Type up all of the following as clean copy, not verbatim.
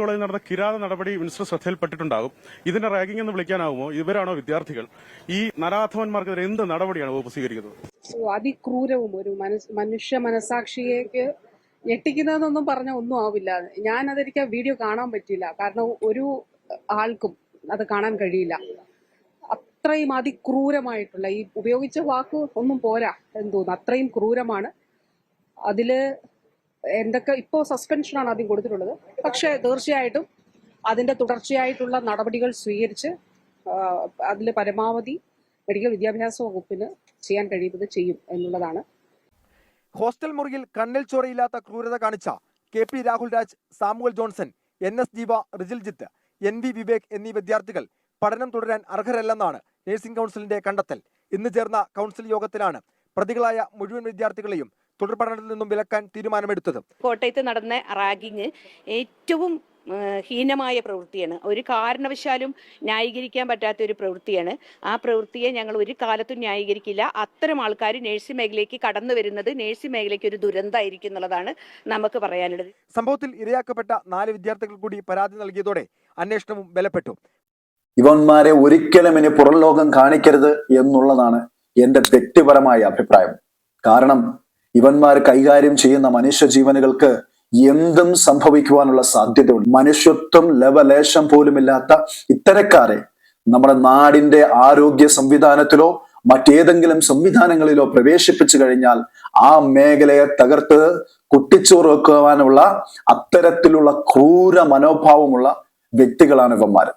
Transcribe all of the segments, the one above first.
കോളേജിൽ നടന്ന കിരാത നടപടി മിനിസ്റ്റർ ശ്രദ്ധയിൽപ്പെട്ടിട്ടുണ്ടാകും. ഇതിനെ റാഗിംഗ് എന്ന് വിളിക്കാനാവുമോ? ഇവരാണോ വിദ്യാർത്ഥികൾ? ഈ നരാധമന്മാർക്കെതിരെ എന്ത് നടപടിയാണ് വകുപ്പ് സ്വീകരിക്കുന്നത്? അതിക്രൂരവും ഒരു മനുഷ്യ മനസാക്ഷിയേക്ക് ഞെട്ടിക്കുന്നതെന്നൊന്നും പറഞ്ഞ ഒന്നും ആവില്ല. അതെനിക്ക് വീഡിയോ കാണാൻ പറ്റില്ല, കാരണം ഒരു ആൾക്കും അത് കാണാൻ കഴിയില്ല. അത്രയും അതിക്രൂരമായിട്ടുള്ള, ഈ ഉപയോഗിച്ച വാക്ക് ഒന്നും പോരാ എന്ന് തോന്നുന്നു, അത്രയും ക്രൂരമാണ്. അതില് എന്തൊക്കെ ഇപ്പോൾ സസ്പെൻഷനാണ് ആദ്യം കൊടുത്തിട്ടുള്ളത്, പക്ഷേ തീർച്ചയായിട്ടും അതിന്റെ തുടർച്ചയായിട്ടുള്ള നടപടികൾ സ്വീകരിച്ച് അതിൽ പരമാവധി മെഡിക്കൽ വിദ്യാഭ്യാസ വകുപ്പിന് ചെയ്യാൻ കഴിയുന്നത് ചെയ്യും എന്നുള്ളതാണ്. ഹോസ്റ്റൽ മുറിയിൽ കണ്ണിൽ ചോരയില്ലാത്ത ക്രൂരത കാണിച്ച KP Rahul Raj, Samuel Johnson, NS ജീവ, റിജിൽജിത്ത്, NV വിവേക് എന്നീ വിദ്യാർത്ഥികൾ പഠനം തുടരാൻ അർഹരല്ലെന്നാണ് നഴ്സിംഗ് കൗൺസിലിന്റെ കണ്ടെത്തൽ. ഇന്ന് ചേർന്ന കൗൺസിൽ യോഗത്തിലാണ് പ്രതികളായ മുഴുവൻ വിദ്യാർത്ഥികളെയും തുടർ പഠനത്തിൽ നിന്നും വിലക്കാൻ തീരുമാനമെടുത്തത്. കോട്ടയത്ത് നടന്ന റാഗിങ് ഏറ്റവും ഹീനമായ പ്രവൃത്തിയാണ്. ഒരു കാരണവശാലും ന്യായീകരിക്കാൻ പറ്റാത്ത ഒരു പ്രവൃത്തിയാണ്. ആ പ്രവൃത്തിയെ ഞങ്ങൾ ഒരു കാലത്തും ന്യായീകരിക്കില്ല. അത്തരം ആൾക്കാർ നഴ്സിംഗ് മേഖലയ്ക്ക് കടന്നു വരുന്നത് നഴ്സിംഗ് മേഖലയ്ക്ക് ഒരു ദുരന്തമായിരിക്കും എന്നുള്ളതാണ് നമുക്ക് പറയാനുള്ളത്. സംഭവത്തിൽ ഇരയാക്കപ്പെട്ട 4 വിദ്യാർത്ഥികൾ കൂടി പരാതി നൽകിയതോടെ അന്വേഷണവും ബലപ്പെട്ടു. ഇവന്മാരെ ഒരിക്കലും ഇനി പുറം ലോകം കാണിക്കരുത് എന്നുള്ളതാണ് എന്റെ വ്യക്തിപരമായ അഭിപ്രായം. കാരണം ഇവന്മാർ കൈകാര്യം ചെയ്യുന്ന മനുഷ്യജീവനുകൾക്ക് എന്തും സംഭവിക്കുവാനുള്ള സാധ്യതയുണ്ട്. മനുഷ്യത്വം ലവലേശം പോലുമില്ലാത്ത ഇത്തരക്കാരെ നമ്മുടെ നാടിന്റെ ആരോഗ്യ സംവിധാനത്തിലോ മറ്റേതെങ്കിലും സംവിധാനങ്ങളിലോ പ്രവേശിപ്പിച്ചു കഴിഞ്ഞാൽ ആ മേഖലയെ തകർത്ത് കുട്ടിച്ചോറ് വെക്കുവാനുള്ള അത്തരത്തിലുള്ള ക്രൂര മനോഭാവമുള്ള വ്യക്തികളാണ് ഇവന്മാർ.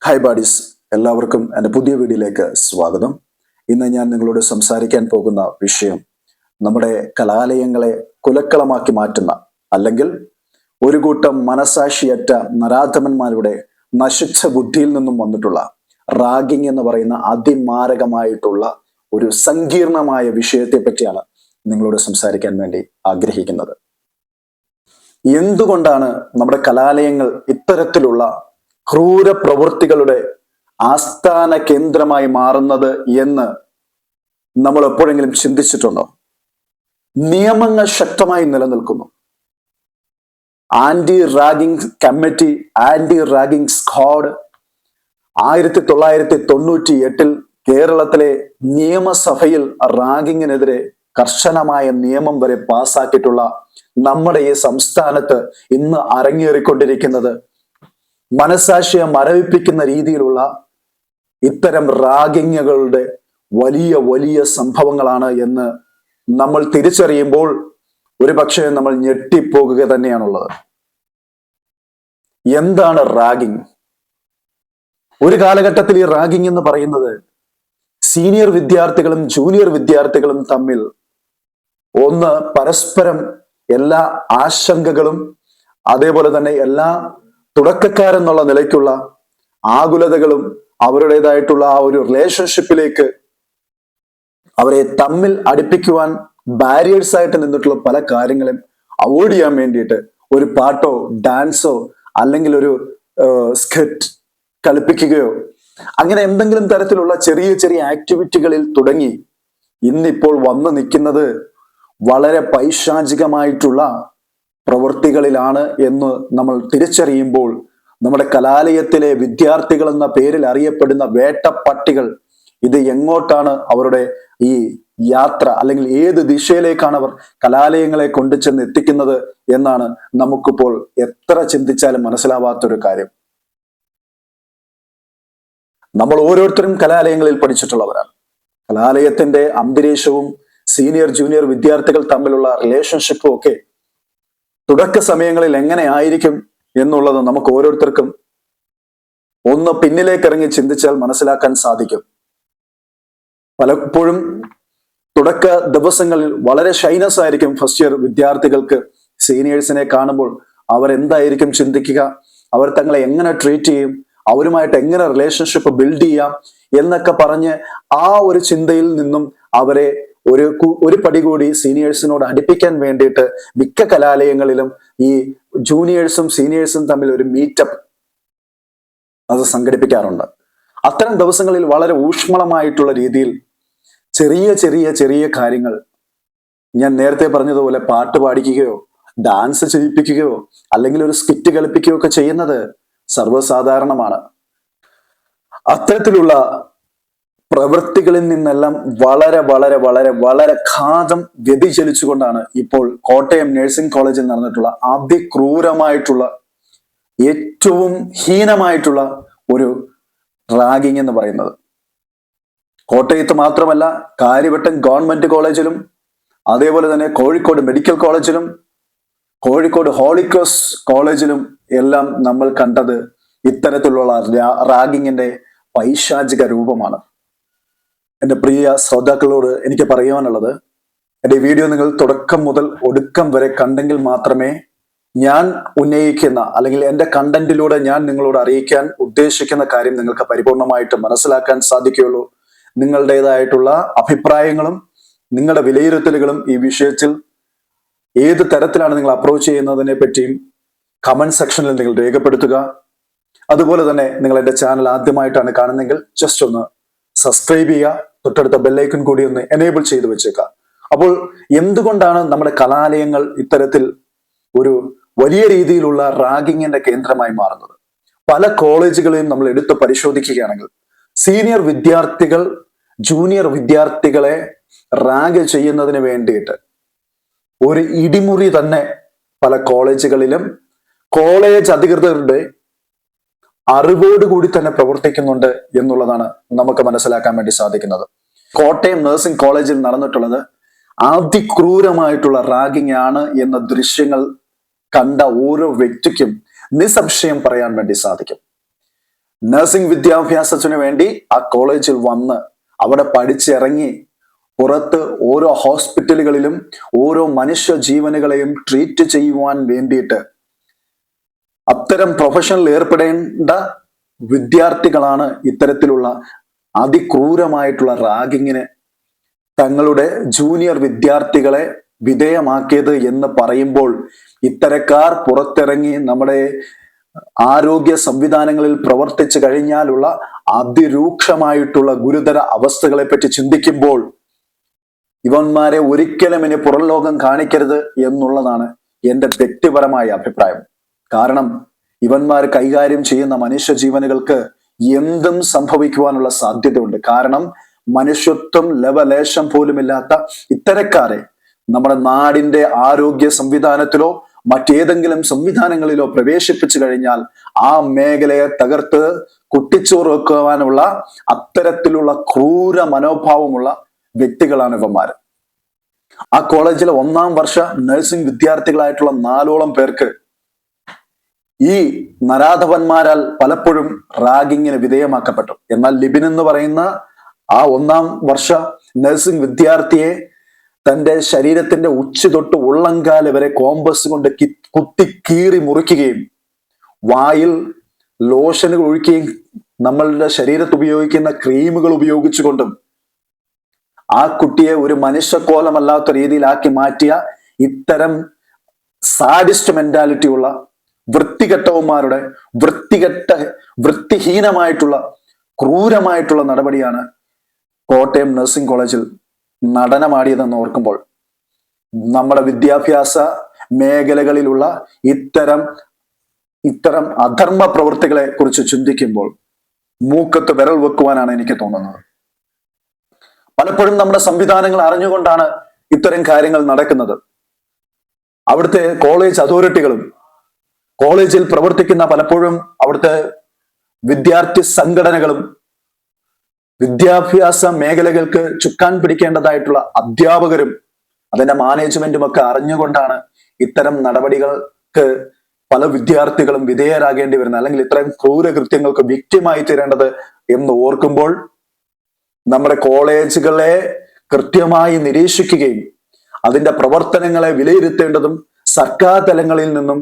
ഹായ് ബാഡീസ്, എല്ലാവർക്കും എൻ്റെ പുതിയ വീഡിയോയിലേക്ക് സ്വാഗതം. ഇന്ന് ഞാൻ നിങ്ങളോട് സംസാരിക്കാൻ പോകുന്ന വിഷയം നമ്മുടെ കലാലയങ്ങളെ കുലക്കളമാക്കി മാറ്റുന്ന, അല്ലെങ്കിൽ ഒരു കൂട്ടം മനസാക്ഷിയറ്റ നരാധമന്മാരുടെ നശിച്ച ബുദ്ധിയിൽ നിന്നും വന്നിട്ടുള്ള റാഗിംഗ് എന്ന് പറയുന്ന അതിമാരകമായിട്ടുള്ള ഒരു സങ്കീർണമായ വിഷയത്തെ പറ്റിയാണ് നിങ്ങളോട് സംസാരിക്കാൻ വേണ്ടി ആഗ്രഹിക്കുന്നത്. എന്തുകൊണ്ടാണ് നമ്മുടെ കലാലയങ്ങൾ ഇത്തരത്തിലുള്ള ക്രൂര പ്രവൃത്തികളുടെ ആസ്ഥാന കേന്ദ്രമായി മാറുന്നത് എന്ന് നമ്മൾ എപ്പോഴെങ്കിലും ചിന്തിച്ചിട്ടുണ്ടോ? നിയമങ്ങൾ ശക്തമായി നിലനിൽക്കുന്നു. Anti ragging committee, anti ragging squad 1998 കേരളത്തിലെ നിയമസഭയിൽ റാഗിങ്ങിനെതിരെ കർശനമായ നിയമം വരെ പാസാക്കിയിട്ടുള്ള നമ്മുടെ ഈ സംസ്ഥാനത്ത് ഇന്ന് അരങ്ങേറിക്കൊണ്ടിരിക്കുന്നത് മനസാക്ഷിയെ മരവിപ്പിക്കുന്ന രീതിയിലുള്ള ഇത്തരം റാഗിങ്ങുകളുടെ വലിയ വലിയ സംഭവങ്ങളാണ് എന്ന് നമ്മൾ തിരിച്ചറിയുമ്പോൾ ഒരുപക്ഷെ നമ്മൾ ഞെട്ടിപ്പോകുക തന്നെയാണുള്ളത്. എന്താണ് റാഗിങ്? ഒരു കാലഘട്ടത്തിൽ ഈ റാഗിങ് എന്ന് പറയുന്നത് സീനിയർ വിദ്യാർത്ഥികളും ജൂനിയർ വിദ്യാർത്ഥികളും തമ്മിൽ ഒന്ന് പരസ്പരം എല്ലാ ആശങ്കകളും അതേപോലെ തന്നെ എല്ലാ തുടക്കക്കാരെന്നുള്ള നിലയ്ക്കുള്ള ആകുലതകളും അവരുടേതായിട്ടുള്ള ആ ഒരു റിലേഷൻഷിപ്പിലേക്ക് അവരെ തമ്മിൽ അടുപ്പിക്കുവാൻ ബാരിയേഴ്സ് ആയിട്ട് നിന്നിട്ടുള്ള പല കാര്യങ്ങളും അവോയ്ഡ് ചെയ്യാൻ വേണ്ടിയിട്ട് ഒരു പാട്ടോ ഡാൻസോ അല്ലെങ്കിൽ ഒരു സ്കിറ്റ് കളിപ്പിക്കുകയോ അങ്ങനെ എന്തെങ്കിലും തരത്തിലുള്ള ചെറിയ ചെറിയ ആക്ടിവിറ്റികളിൽ തുടങ്ങി ഇന്നിപ്പോൾ വന്നു നിൽക്കുന്നത് വളരെ പൈശാചികമായിട്ടുള്ള പ്രവൃത്തികളിലാണ് എന്ന് നമ്മൾ തിരിച്ചറിയുമ്പോൾ നമ്മുടെ കലാലയത്തിലെ വിദ്യാർത്ഥികൾ എന്ന പേരിൽ അറിയപ്പെടുന്ന വേട്ടപ്പട്ടികൾ ഇത് എങ്ങോട്ടാണ് അവരുടെ ഈ യാത്ര, അല്ലെങ്കിൽ ഏത് ദിശയിലേക്കാണ് അവർ കലാലയങ്ങളെ കൊണ്ടുചെന്ന് എത്തിക്കുന്നത് എന്നാണ് നമുക്കിപ്പോൾ എത്ര ചിന്തിച്ചാലും മനസ്സിലാവാത്തൊരു കാര്യം. നമ്മൾ ഓരോരുത്തരും കലാലയങ്ങളിൽ പഠിച്ചിട്ടുള്ളവരാണ്. കലാലയത്തിന്റെ അന്തരീക്ഷവും സീനിയർ ജൂനിയർ വിദ്യാർത്ഥികൾ തമ്മിലുള്ള റിലേഷൻഷിപ്പും ഒക്കെ തുടക്ക സമയങ്ങളിൽ എങ്ങനെ ആയിരിക്കും എന്നുള്ളത് നമുക്ക് ഓരോരുത്തർക്കും ഒന്ന് പിന്നിലേക്ക് ഇറങ്ങി ചിന്തിച്ചാൽ മനസ്സിലാക്കാൻ സാധിക്കും. പലപ്പോഴും തുടക്ക ദിവസങ്ങളിൽ വളരെ ഷൈനസ് ആയിരിക്കും ഫസ്റ്റ് ഇയർ വിദ്യാർത്ഥികൾക്ക്. സീനിയേഴ്സിനെ കാണുമ്പോൾ അവരെന്തായിരിക്കും ചിന്തിക്കുക, അവർ തങ്ങളെ എങ്ങനെ ട്രീറ്റ് ചെയ്യും, അവരുമായിട്ട് എങ്ങനെ റിലേഷൻഷിപ്പ് ബിൽഡ് ചെയ്യാം എന്നൊക്കെ പറഞ്ഞ് ആ ഒരു ചിന്തയിൽ നിന്നും അവരെ ഒരു പടി കൂടി സീനിയേഴ്സിനോട് അടുപ്പിക്കാൻ വേണ്ടിയിട്ട് മിക്ക കലാലയങ്ങളിലും ഈ ജൂനിയേഴ്സും സീനിയേഴ്സും തമ്മിൽ ഒരു മീറ്റപ്പ് അത് സംഘടിപ്പിക്കാറുണ്ട്. അത്തരം ദിവസങ്ങളിൽ വളരെ ഊഷ്മളമായിട്ടുള്ള രീതിയിൽ ചെറിയ ചെറിയ ചെറിയ കാര്യങ്ങൾ ഞാൻ നേരത്തെ പറഞ്ഞതുപോലെ പാട്ട് പാടിക്കുകയോ ഡാൻസ് ചെയ്യിപ്പിക്കുകയോ അല്ലെങ്കിൽ ഒരു സ്കിറ്റ് കളിപ്പിക്കുകയോ ഒക്കെ ചെയ്യുന്നത് സർവ്വസാധാരണമാണ്. അത്തരത്തിലുള്ള പ്രവൃത്തികളിൽ നിന്നെല്ലാം വളരെ വളരെ വളരെ വളരെ ഘാതം വ്യതിചലിച്ചുകൊണ്ടാണ് ഇപ്പോൾ കോട്ടയം നഴ്സിംഗ് കോളേജിൽ നടന്നിട്ടുള്ള അതിക്രൂരമായിട്ടുള്ള ഏറ്റവും ഹീനമായിട്ടുള്ള ഒരു റാഗിംഗ് എന്ന് പറയുന്നത്. കോട്ടയത്ത് മാത്രമല്ല, കാര്യവട്ടം ഗവൺമെന്റ് കോളേജിലും അതേപോലെ തന്നെ കോഴിക്കോട് മെഡിക്കൽ കോളേജിലും കോഴിക്കോട് ഹോളിക്രോസ് കോളേജിലും എല്ലാം നമ്മൾ കണ്ടത് ഇത്തരത്തിലുള്ള റാഗിങ്ങിന്റെ പൈശാചിക രൂപമാണ്. എൻ്റെ പ്രിയ ശ്രോതാക്കളോട് എനിക്ക് പറയുവാനുള്ളത്, എൻ്റെ വീഡിയോ നിങ്ങൾ തുടക്കം മുതൽ ഒടുക്കം വരെ കണ്ടെങ്കിൽ മാത്രമേ ഞാൻ ഉന്നയിക്കുന്ന അല്ലെങ്കിൽ എൻ്റെ കണ്ടന്റിലൂടെ ഞാൻ നിങ്ങളോട് അറിയിക്കാൻ ഉദ്ദേശിക്കുന്ന കാര്യം നിങ്ങൾക്ക് പരിപൂർണമായിട്ട് മനസ്സിലാക്കാൻ സാധിക്കുകയുള്ളൂ. നിങ്ങളുടേതായിട്ടുള്ള അഭിപ്രായങ്ങളും നിങ്ങളുടെ വിലയിരുത്തലുകളും ഈ വിഷയത്തിൽ ഏത് തരത്തിലാണ് നിങ്ങൾ അപ്രോച്ച് ചെയ്യുന്നതിനെ പറ്റിയും കമന്റ് സെക്ഷനിൽ നിങ്ങൾ രേഖപ്പെടുത്തുക. അതുപോലെ തന്നെ നിങ്ങൾ എൻ്റെ ചാനൽ ആദ്യമായിട്ടാണ് കാണുന്നതെങ്കിൽ ജസ്റ്റ് ഒന്ന് സബ്സ്ക്രൈബ് ചെയ്യുക, തൊട്ടടുത്ത ബെല്ലൈക്കൺ കൂടി ഒന്ന് എനേബിൾ ചെയ്ത് വെച്ചേക്കുക. അപ്പോൾ എന്തുകൊണ്ടാണ് നമ്മുടെ കലാലയങ്ങൾ ഇത്തരത്തിൽ ഒരു വലിയ രീതിയിലുള്ള റാഗിങ്ങിന്റെ കേന്ദ്രമായി മാറുന്നത്? പല കോളേജുകളെയും നമ്മൾ എടുത്ത് പരിശോധിക്കുകയാണെങ്കിൽ സീനിയർ വിദ്യാർത്ഥികൾ ജൂനിയർ വിദ്യാർത്ഥികളെ റാഗ് ചെയ്യുന്നതിന് വേണ്ടിയിട്ട് ഒരു ഇടിമുറി തന്നെ പല കോളേജുകളിലും കോളേജ് അധികൃതരുടെ അറിവോടുകൂടി തന്നെ പ്രവർത്തിക്കുന്നുണ്ട് എന്നുള്ളതാണ് നമുക്ക് മനസ്സിലാക്കാൻ വേണ്ടി സാധിക്കുന്നത്. കോട്ടയം നഴ്സിംഗ് കോളേജിൽ നടന്നിട്ടുള്ളത് അതിക്രൂരമായിട്ടുള്ള റാഗിംഗ് ആണ് എന്ന ദൃശ്യങ്ങൾ കണ്ട ഓരോ വ്യക്തിക്കും നിസ്സംശയം പറയാൻ വേണ്ടി സാധിക്കും. നഴ്സിംഗ് വിദ്യാഭ്യാസത്തിനു വേണ്ടി ആ കോളേജിൽ വന്ന് അവിടെ പഠിച്ചിറങ്ങി പുറത്ത് ഓരോ ഹോസ്പിറ്റലുകളിലും ഓരോ മനുഷ്യ ജീവനുകളെയും ട്രീറ്റ് ചെയ്യുവാൻ വേണ്ടിയിട്ട് അത്തരം പ്രൊഫഷനിൽ ഏർപ്പെടേണ്ട വിദ്യാർത്ഥികളാണ് ഇത്തരത്തിലുള്ള അതിക്രൂരമായിട്ടുള്ള റാഗിങ്ങിന് തങ്ങളുടെ ജൂനിയർ വിദ്യാർത്ഥികളെ വിധേയമാക്കിയത് എന്ന് പറയുമ്പോൾ ഇത്തരക്കാർ പുറത്തിറങ്ങി നമ്മുടെ ആരോഗ്യ സംവിധാനങ്ങളിൽ പ്രവർത്തിച്ചു കഴിഞ്ഞാലുള്ള അതിരൂക്ഷമായിട്ടുള്ള ഗുരുതര അവസ്ഥകളെ പറ്റി ചിന്തിക്കുമ്പോൾ ഇവന്മാരെ ഒരിക്കലും ഇനി പുറം ലോകം കാണിക്കരുത് എന്നുള്ളതാണ് എൻ്റെ വ്യക്തിപരമായ അഭിപ്രായം. കാരണം ഇവന്മാർ കൈകാര്യം ചെയ്യുന്ന മനുഷ്യജീവനുകൾക്ക് എന്തും സംഭവിക്കുവാനുള്ള സാധ്യതയുണ്ട്. കാരണം മനുഷ്യത്വം ലവലേശം പോലുമില്ലാത്ത ഇത്തരക്കാരെ നമ്മുടെ നാടിന്റെ ആരോഗ്യ സംവിധാനത്തിലോ മറ്റേതെങ്കിലും സംവിധാനങ്ങളിലോ പ്രവേശിപ്പിച്ചു കഴിഞ്ഞാൽ ആ മേഖലയെ തകർത്ത് കുട്ടിച്ചോറ് വെക്കുവാനുള്ള അത്തരത്തിലുള്ള ക്രൂര മനോഭാവമുള്ള വ്യക്തികളാണ് ഇവന്മാർ. ആ കോളേജിലെ 1ാം വർഷ നഴ്സിംഗ് വിദ്യാർത്ഥികളായിട്ടുള്ള 4ഓളം പേർക്ക് ഈ നരാധവന്മാരാൽ പലപ്പോഴും റാഗിങ്ങിന് വിധേയമാക്കപ്പെട്ടു. എന്നാൽ ലിബിൻ എന്ന് പറയുന്ന ആ 1ാം വർഷ നഴ്സിംഗ് വിദ്യാർത്ഥിയെ തന്റെ ശരീരത്തിന്റെ ഉച്ചി തൊട്ട് ഉള്ളങ്കാല് വരെ കോമ്പസ് കൊണ്ട് കുത്തി കീറി മുറിക്കുകയും വായിൽ ലോഷനുകൾ ഒഴിക്കുകയും നമ്മളുടെ ശരീരത്ത് ഉപയോഗിക്കുന്ന ക്രീമുകൾ ഉപയോഗിച്ചുകൊണ്ടും ആ കുട്ടിയെ ഒരു മനുഷ്യക്കോലമല്ലാത്ത രീതിയിലാക്കി മാറ്റിയ ഇത്തരം സാഡിസ്റ്റ് മെന്റാലിറ്റി ഉള്ള വൃത്തികെട്ടവന്മാരുടെ വൃത്തിഹീനമായിട്ടുള്ള ക്രൂരമായിട്ടുള്ള നടപടിയാണ് കോട്ടയം നഴ്സിംഗ് കോളേജിൽ നടനമാടിയതെന്ന് ഓർക്കുമ്പോൾ നമ്മുടെ വിദ്യാഭ്യാസ മേഖലകളിലുള്ള ഇത്തരം അധർമ്മ പ്രവൃത്തികളെ കുറിച്ച് ചിന്തിക്കുമ്പോൾ മൂക്കത്ത് വിരൽ വെക്കുവാനാണ് എനിക്ക് തോന്നുന്നത്. പലപ്പോഴും നമ്മുടെ സംവിധാനങ്ങൾ അറിഞ്ഞുകൊണ്ടാണ് ഇത്തരം കാര്യങ്ങൾ നടക്കുന്നത്. അവിടുത്തെ കോളേജ് അതോറിറ്റികളും കോളേജിൽ പ്രവർത്തിക്കുന്ന പലപ്പോഴും അവിടുത്തെ വിദ്യാർത്ഥി സംഘടനകളും വിദ്യാഭ്യാസ മേഖലകൾക്ക് ചുക്കാൻ പിടിക്കേണ്ടതായിട്ടുള്ള അധ്യാപകരും അതിന്റെ മാനേജ്മെന്റും ഒക്കെ അറിഞ്ഞുകൊണ്ടാണ് ഇത്തരം നടപടികൾക്ക് പല വിദ്യാർത്ഥികളും വിധേയരാകേണ്ടി വരുന്നത്, അല്ലെങ്കിൽ ഇത്തരം ക്രൂരകൃത്യങ്ങൾക്ക് വിക്റ്റിമായി തീരേണ്ടത് എന്ന് ഓർക്കുമ്പോൾ നമ്മുടെ കോളേജുകളെ കൃത്യമായി നിരീക്ഷിക്കുകയും അതിന്റെ പ്രവർത്തനങ്ങളെ വിലയിരുത്തേണ്ടതും സർക്കാർ തലങ്ങളിൽ നിന്നും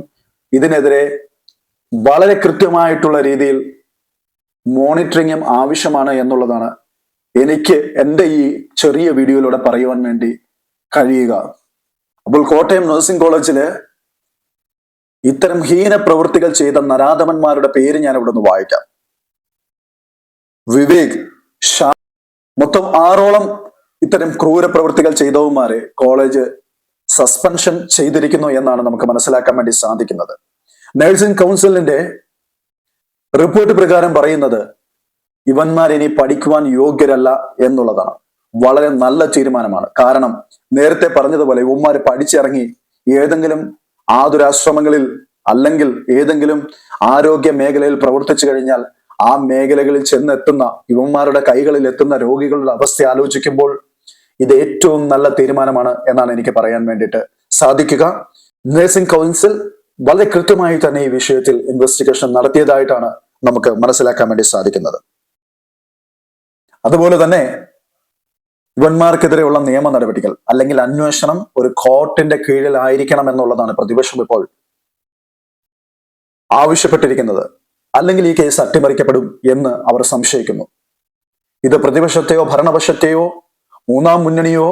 ഇതിനെതിരെ വളരെ കൃത്യമായിട്ടുള്ള രീതിയിൽ മോണിറ്ററിങ്ങും ആവശ്യമാണ് എന്നുള്ളതാണ് എനിക്ക് എൻ്റെ ഈ ചെറിയ വീഡിയോയിലൂടെ പറയുവാൻ വേണ്ടി കഴിയുക. അപ്പോൾ കോട്ടയം നഴ്സിംഗ് കോളേജില് ഇത്തരം ഹീന പ്രവൃത്തികൾ ചെയ്ത നരാധമന്മാരുടെ പേര് ഞാൻ ഇവിടെ നിന്ന് വായിക്കാം. വിവേക്, ഷാ, മൊത്തം 6ഓളം ഇത്തരം ക്രൂര പ്രവൃത്തികൾ ചെയ്തവന്മാരെ കോളേജ് സസ്പെൻഷൻ ചെയ്തിരിക്കുന്നു എന്നാണ് നമുക്ക് മനസ്സിലാക്കാൻ വേണ്ടി സാധിക്കുന്നത്. നഴ്സിംഗ് കൗൺസിലിന്റെ റിപ്പോർട്ട് പ്രകാരം പറയുന്നത് ഇവന്മാർ ഇനി പഠിക്കുവാൻ യോഗ്യരല്ല എന്നുള്ളതാണ്. വളരെ നല്ല തീരുമാനമാണ്. കാരണം നേരത്തെ പറഞ്ഞതുപോലെ ഇവന്മാർ പഠിച്ചിറങ്ങി ഏതെങ്കിലും ആതുരാശ്രമങ്ങളിൽ അല്ലെങ്കിൽ ഏതെങ്കിലും ആരോഗ്യ മേഖലയിൽ പ്രവർത്തിച്ചു കഴിഞ്ഞാൽ ആ മേഖലകളിൽ ചെന്നെത്തുന്ന ഇവന്മാരുടെ കൈകളിൽ എത്തുന്ന രോഗികളുടെ അവസ്ഥ ആലോചിക്കുമ്പോൾ ഇത് ഏറ്റവും നല്ല തീരുമാനമാണ് എന്നാണ് എനിക്ക് പറയാൻ വേണ്ടിയിട്ട് സാധിക്കുക. നഴ്സിംഗ് കൗൺസിൽ വളരെ കൃത്യമായി തന്നെ ഈ വിഷയത്തിൽ ഇൻവെസ്റ്റിഗേഷൻ നടത്തിയതായിട്ടാണ് നമുക്ക് മനസ്സിലാക്കാൻ വേണ്ടി സാധിക്കുന്നത്. അതുപോലെ തന്നെ ഇവന്മാർക്കെതിരെയുള്ള നിയമ നടപടികൾ അല്ലെങ്കിൽ അന്വേഷണം ഒരു കോർട്ടിന്റെ കീഴിലായിരിക്കണം എന്നുള്ളതാണ് പ്രതിപക്ഷം ഇപ്പോൾ ആവശ്യപ്പെട്ടിരിക്കുന്നത്. അല്ലെങ്കിൽ ഈ കേസ് അട്ടിമറിക്കപ്പെടും എന്ന് അവർ സംശയിക്കുന്നു. ഇത് പ്രതിപക്ഷത്തെയോ ഭരണപക്ഷത്തെയോ മൂന്നാം മുന്നണിയോ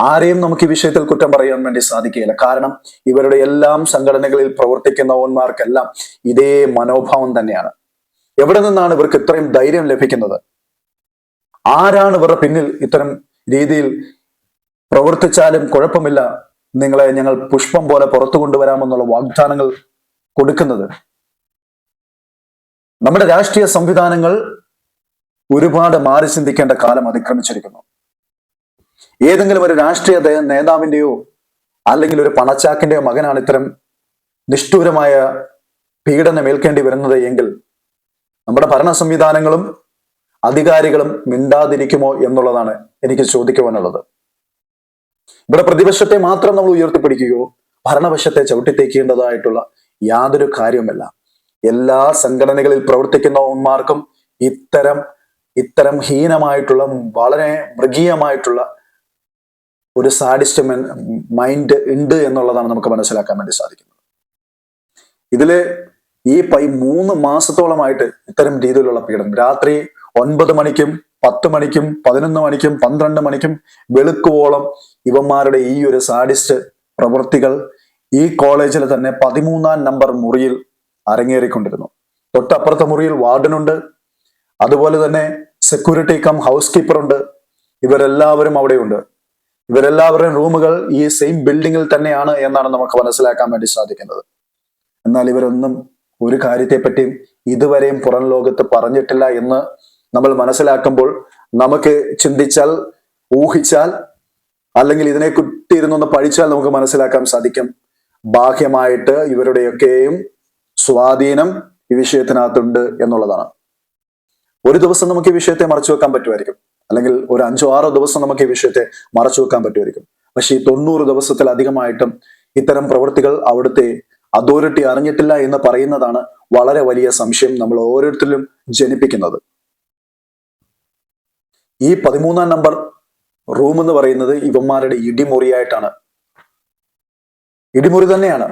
ആരെയും നമുക്ക് ഈ വിഷയത്തിൽ കുറ്റം പറയാൻ വേണ്ടി സാധിക്കുകയില്ല. കാരണം ഇവരുടെ എല്ലാം സംഘടനകളിൽ പ്രവർത്തിക്കുന്നവന്മാർക്കെല്ലാം ഇതേ മനോഭാവം തന്നെയാണ്. എവിടെ നിന്നാണ് ഇവർക്ക് ഇത്രയും ധൈര്യം ലഭിക്കുന്നത്? ആരാണ് ഇവരുടെ പിന്നിൽ ഇത്തരം രീതിയിൽ പ്രവർത്തിച്ചാലും കുഴപ്പമില്ല, നിങ്ങളെ ഞങ്ങൾ പുഷ്പം പോലെ പുറത്തു കൊണ്ടുവരാമെന്നുള്ള വാഗ്ദാനങ്ങൾ കൊടുക്കുന്നത്? നമ്മുടെ രാഷ്ട്രീയ സംവിധാനങ്ങൾ ഒരുപാട് മാറി ചിന്തിക്കേണ്ട കാലം അതിക്രമിച്ചിരിക്കുന്നു. ഏതെങ്കിലും ഒരു രാഷ്ട്രീയ നേതാവിന്റെയോ അല്ലെങ്കിൽ ഒരു പണച്ചാക്കിന്റെയോ മകനാണ് ഇത്തരം നിഷ്ഠൂരമായ പീഡനം ഏൽക്കേണ്ടി വരുന്നത് എങ്കിൽ നമ്മുടെ ഭരണ സംവിധാനങ്ങളും അധികാരികളും മിണ്ടാതിരിക്കുമോ എന്നുള്ളതാണ് എനിക്ക് ചോദിക്കുവാനുള്ളത്. ഇവിടെ പ്രതിപക്ഷത്തെ മാത്രം നമ്മൾ ഉയർത്തിപ്പിടിക്കുകയോ ഭരണപക്ഷത്തെ ചവിട്ടിത്തേക്കേണ്ടതായിട്ടുള്ള യാതൊരു കാര്യവുമില്ല. എല്ലാ സംഘടനകളിൽ പ്രവർത്തിക്കുന്നവന്മാർക്കും ഇത്തരം ഹീനമായിട്ടുള്ള വളരെ മൃഗീയമായിട്ടുള്ള ഒരു സാഡിസ്റ്റ് മൈൻഡ് ഉണ്ട് എന്നുള്ളതാണ് നമുക്ക് മനസ്സിലാക്കാൻ വേണ്ടി സാധിക്കുന്നത്. ഇതില് ഈ 3 മാസത്തോളമായിട്ട് ഇത്തരം രീതിയിലുള്ള പീഡനം രാത്രി 9 മണിക്കും 10 മണിക്കും 11 മണിക്കും 12 മണിക്കും വെളുക്കുവോളം ഇവന്മാരുടെ ഈ ഒരു സാഡിസ്റ്റ് പ്രവൃത്തികൾ ഈ കോളേജിൽ തന്നെ 13-ാം നമ്പർ മുറിയിൽ അരങ്ങേറിക്കൊണ്ടിരുന്നു. തൊട്ടപ്പുറത്തെ മുറിയിൽ വാർഡനുണ്ട്, അതുപോലെ തന്നെ സെക്യൂരിറ്റി കം ഹൗസ് കീപ്പർ ഉണ്ട്. ഇവരെല്ലാവരും അവിടെയുണ്ട്. ഇവരെല്ലാവരുടെയും റൂമുകൾ ഈ സെയിം ബിൽഡിങ്ങിൽ തന്നെയാണ് എന്നാണ് നമുക്ക് മനസ്സിലാക്കാൻ വേണ്ടി സാധിക്കുന്നത്. എന്നാൽ ഇവരൊന്നും ഒരു കാര്യത്തെപ്പറ്റിയും ഇതുവരെയും പുറം ലോകത്ത് പറഞ്ഞിട്ടില്ല എന്ന് നമ്മൾ മനസ്സിലാക്കുമ്പോൾ നമുക്ക് ചിന്തിച്ചാൽ, ഊഹിച്ചാൽ, അല്ലെങ്കിൽ ഇതിനെ കുട്ടിയിരുന്നൊന്ന് പഠിച്ചാൽ നമുക്ക് മനസ്സിലാക്കാൻ സാധിക്കും ബാഹ്യമായിട്ട് ഇവരുടെയൊക്കെയും സ്വാധീനം ഈ വിഷയത്തിനകത്തുണ്ട് എന്നുള്ളതാണ്. ഒരു ദിവസം നമുക്ക് ഈ വിഷയത്തെ മറച്ചു വെക്കാൻ പറ്റുമായിരിക്കും, അല്ലെങ്കിൽ ഒരു 5-6 ദിവസം നമുക്ക് ഈ വിഷയത്തെ മറച്ചു വെക്കാൻ പറ്റുമായിരിക്കും. പക്ഷെ ഈ 90 ദിവസത്തിലധികമായിട്ടും ഇത്തരം പ്രവൃത്തികൾ അവിടുത്തെ അതോറിറ്റി അറിഞ്ഞിട്ടില്ല എന്ന് പറയുന്നതാണ് വളരെ വലിയ സംശയം നമ്മൾ ഓരോരുത്തരിലും ജനിപ്പിക്കുന്നത്. ഈ 13-ാം നമ്പർ റൂം എന്ന് പറയുന്നത് ഇവന്മാരുടെ ഇടിമുറിയായിട്ടാണ്. ഇടിമുറി തന്നെയാണ്.